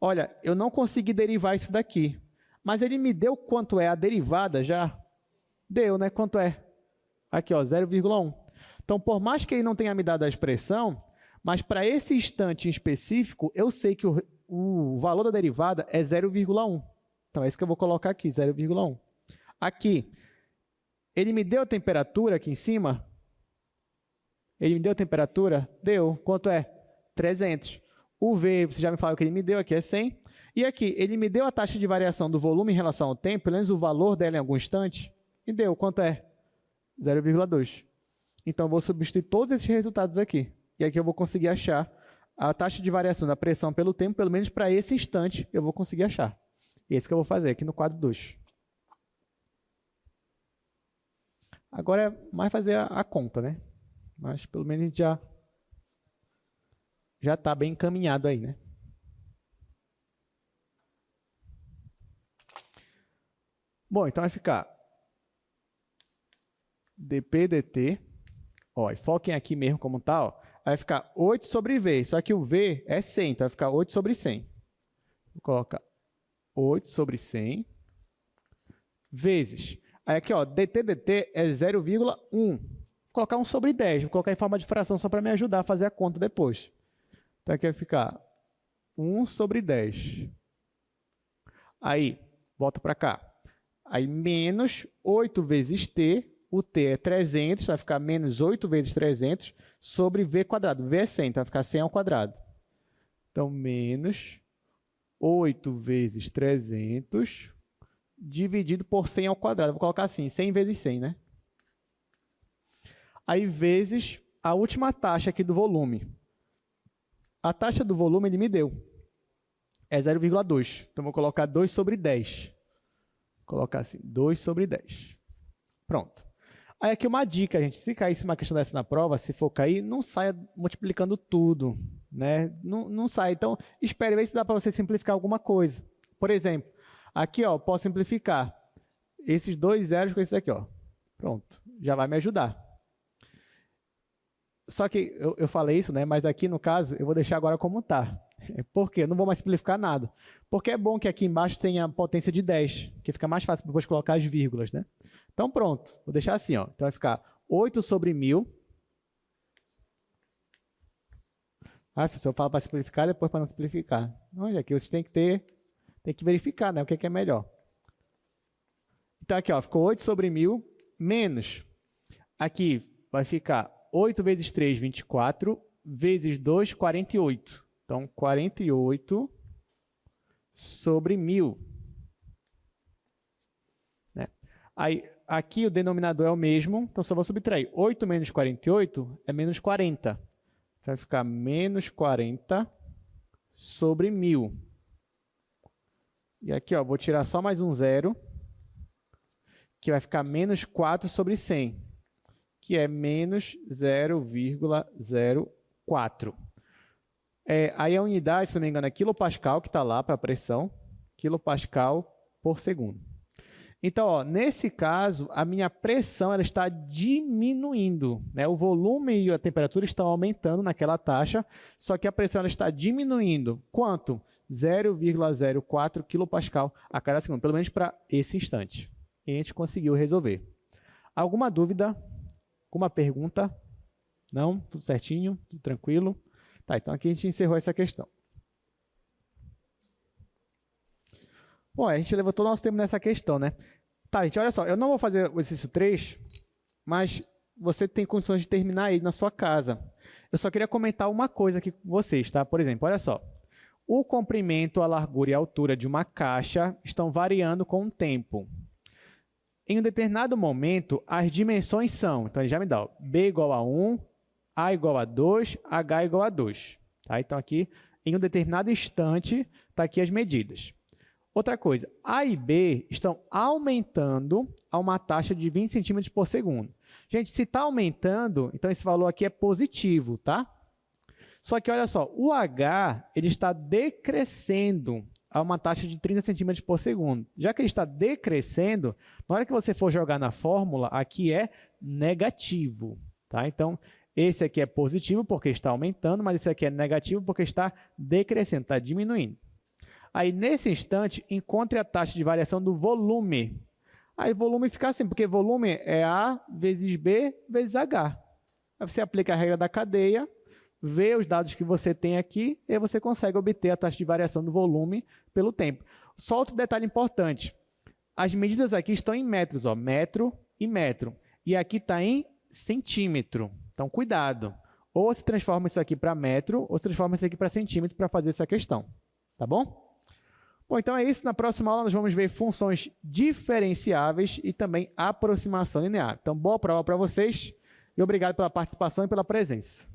Olha, eu não consegui derivar isso daqui. Mas ele me deu quanto é a derivada já? Deu, né? Quanto é? Aqui, ó, 0,1. Então, por mais que ele não tenha me dado a expressão, mas para esse instante em específico, eu sei que o valor da derivada é 0,1. Então, é isso que eu vou colocar aqui, 0,1. Aqui, ele me deu a temperatura aqui em cima? Ele me deu a temperatura? Deu. Quanto é? 300. O V, você já me falou que ele me deu, aqui é 100. E aqui, ele me deu a taxa de variação do volume em relação ao tempo, pelo menos o valor dela em algum instante, me deu. Quanto é? 0,2. Então, eu vou substituir todos esses resultados aqui. E aqui eu vou conseguir achar a taxa de variação da pressão pelo tempo, pelo menos para esse instante, eu vou conseguir achar. E é isso que eu vou fazer aqui no quadro 2. Agora é mais fazer a conta, né? Mas pelo menos a gente já está bem encaminhado aí, né? Bom, então vai ficar dp dt, ó, e foquem aqui mesmo como tal, vai ficar 8 sobre v, só que o v é 100, então vai ficar 8 sobre 100. Vou colocar 8 sobre 100 vezes. Aí aqui, ó, dt é 0,1. Vou colocar 1 sobre 10, vou colocar em forma de fração só para me ajudar a fazer a conta depois. Então aqui vai ficar 1 sobre 10. Aí, volta para cá. Aí, menos 8 vezes t, o t é 300, vai ficar menos 8 vezes 300 sobre v quadrado. V é 100, então vai ficar 100 ao quadrado. Então, menos 8 vezes 300 dividido por 100 ao quadrado. Vou colocar assim, 100 vezes 100, né? Aí, vezes a última taxa aqui do volume. A taxa do volume ele me deu. É 0,2. Então, vou colocar 2 sobre 10. Vou colocar assim, 2 sobre 10. Pronto. Aí, aqui uma dica, gente. Se caísse uma questão dessa na prova, se for cair, não saia multiplicando tudo, né? Não sai. Então, espere ver se dá para você simplificar alguma coisa. Por exemplo, aqui, ó, posso simplificar esses 2 zeros com esse daqui, ó. Pronto. Já vai me ajudar. Só que eu falei isso, né? Mas aqui, no caso, eu vou deixar agora como está. Por quê? Eu não vou mais simplificar nada. Porque é bom que aqui embaixo tenha potência de 10, que fica mais fácil depois colocar as vírgulas, né? Então, pronto. Vou deixar assim, ó. Então, vai ficar 8 sobre 1000. Ah, se eu falo para simplificar, depois para não simplificar. Olha, aqui vocês têm que verificar, né? O que é melhor. Então, aqui, ó, ficou 8 sobre 1000 menos. Aqui vai ficar 8 vezes 3, 24, vezes 2, 48. Então, 48 sobre 1000. Né? Aí, aqui o denominador é o mesmo, então só vou subtrair. 8 menos 48 é menos 40. Vai ficar menos 40 sobre 1000. E aqui, ó, vou tirar só mais um zero, que vai ficar menos 4 sobre 100, que é menos 0,04. Aí a unidade, se não me engano, é quilopascal, que está lá para a pressão, quilopascal por segundo. Então, ó, nesse caso, a minha pressão ela está diminuindo, né? O volume e a temperatura estão aumentando naquela taxa, só que a pressão ela está diminuindo. Quanto? 0,04 quilopascal a cada segundo, pelo menos para esse instante. E a gente conseguiu resolver. Alguma dúvida? Alguma pergunta? Não? Tudo certinho? Tudo tranquilo? Tá, então aqui a gente encerrou essa questão. Bom, a gente levantou nosso tempo nessa questão, né? Tá, gente, olha só, eu não vou fazer o exercício 3, mas você tem condições de terminar aí na sua casa. Eu só queria comentar uma coisa aqui com vocês, tá? Por exemplo, olha só. O comprimento, a largura e a altura de uma caixa estão variando com o tempo. Em um determinado momento, as dimensões são, então ele já me dá, ó, B igual a 1, A igual a 2, H igual a 2. Tá? Então, aqui, em um determinado instante, está aqui as medidas. Outra coisa, A e B estão aumentando a uma taxa de 20 centímetros por segundo. Gente, se está aumentando, então esse valor aqui é positivo, tá? Só que, olha só, o H ele está decrescendo a uma taxa de 30 centímetros por segundo. Já que ele está decrescendo, na hora que você for jogar na fórmula, aqui é negativo, tá? Então, esse aqui é positivo porque está aumentando, mas esse aqui é negativo porque está decrescendo, está diminuindo. Aí, nesse instante, encontre a taxa de variação do volume. Aí, volume fica assim, porque volume é A vezes B vezes H. Aí você aplica a regra da cadeia, vê os dados que você tem aqui e você consegue obter a taxa de variação do volume pelo tempo. Só outro detalhe importante. As medidas aqui estão em metros, ó, metro e metro. E aqui está em centímetro. Então, cuidado. Ou você transforma isso aqui para metro, ou você transforma isso aqui para centímetro para fazer essa questão. Tá bom? Bom, então é isso. Na próxima aula nós vamos ver funções diferenciáveis e também aproximação linear. Então, boa prova para vocês e obrigado pela participação e pela presença.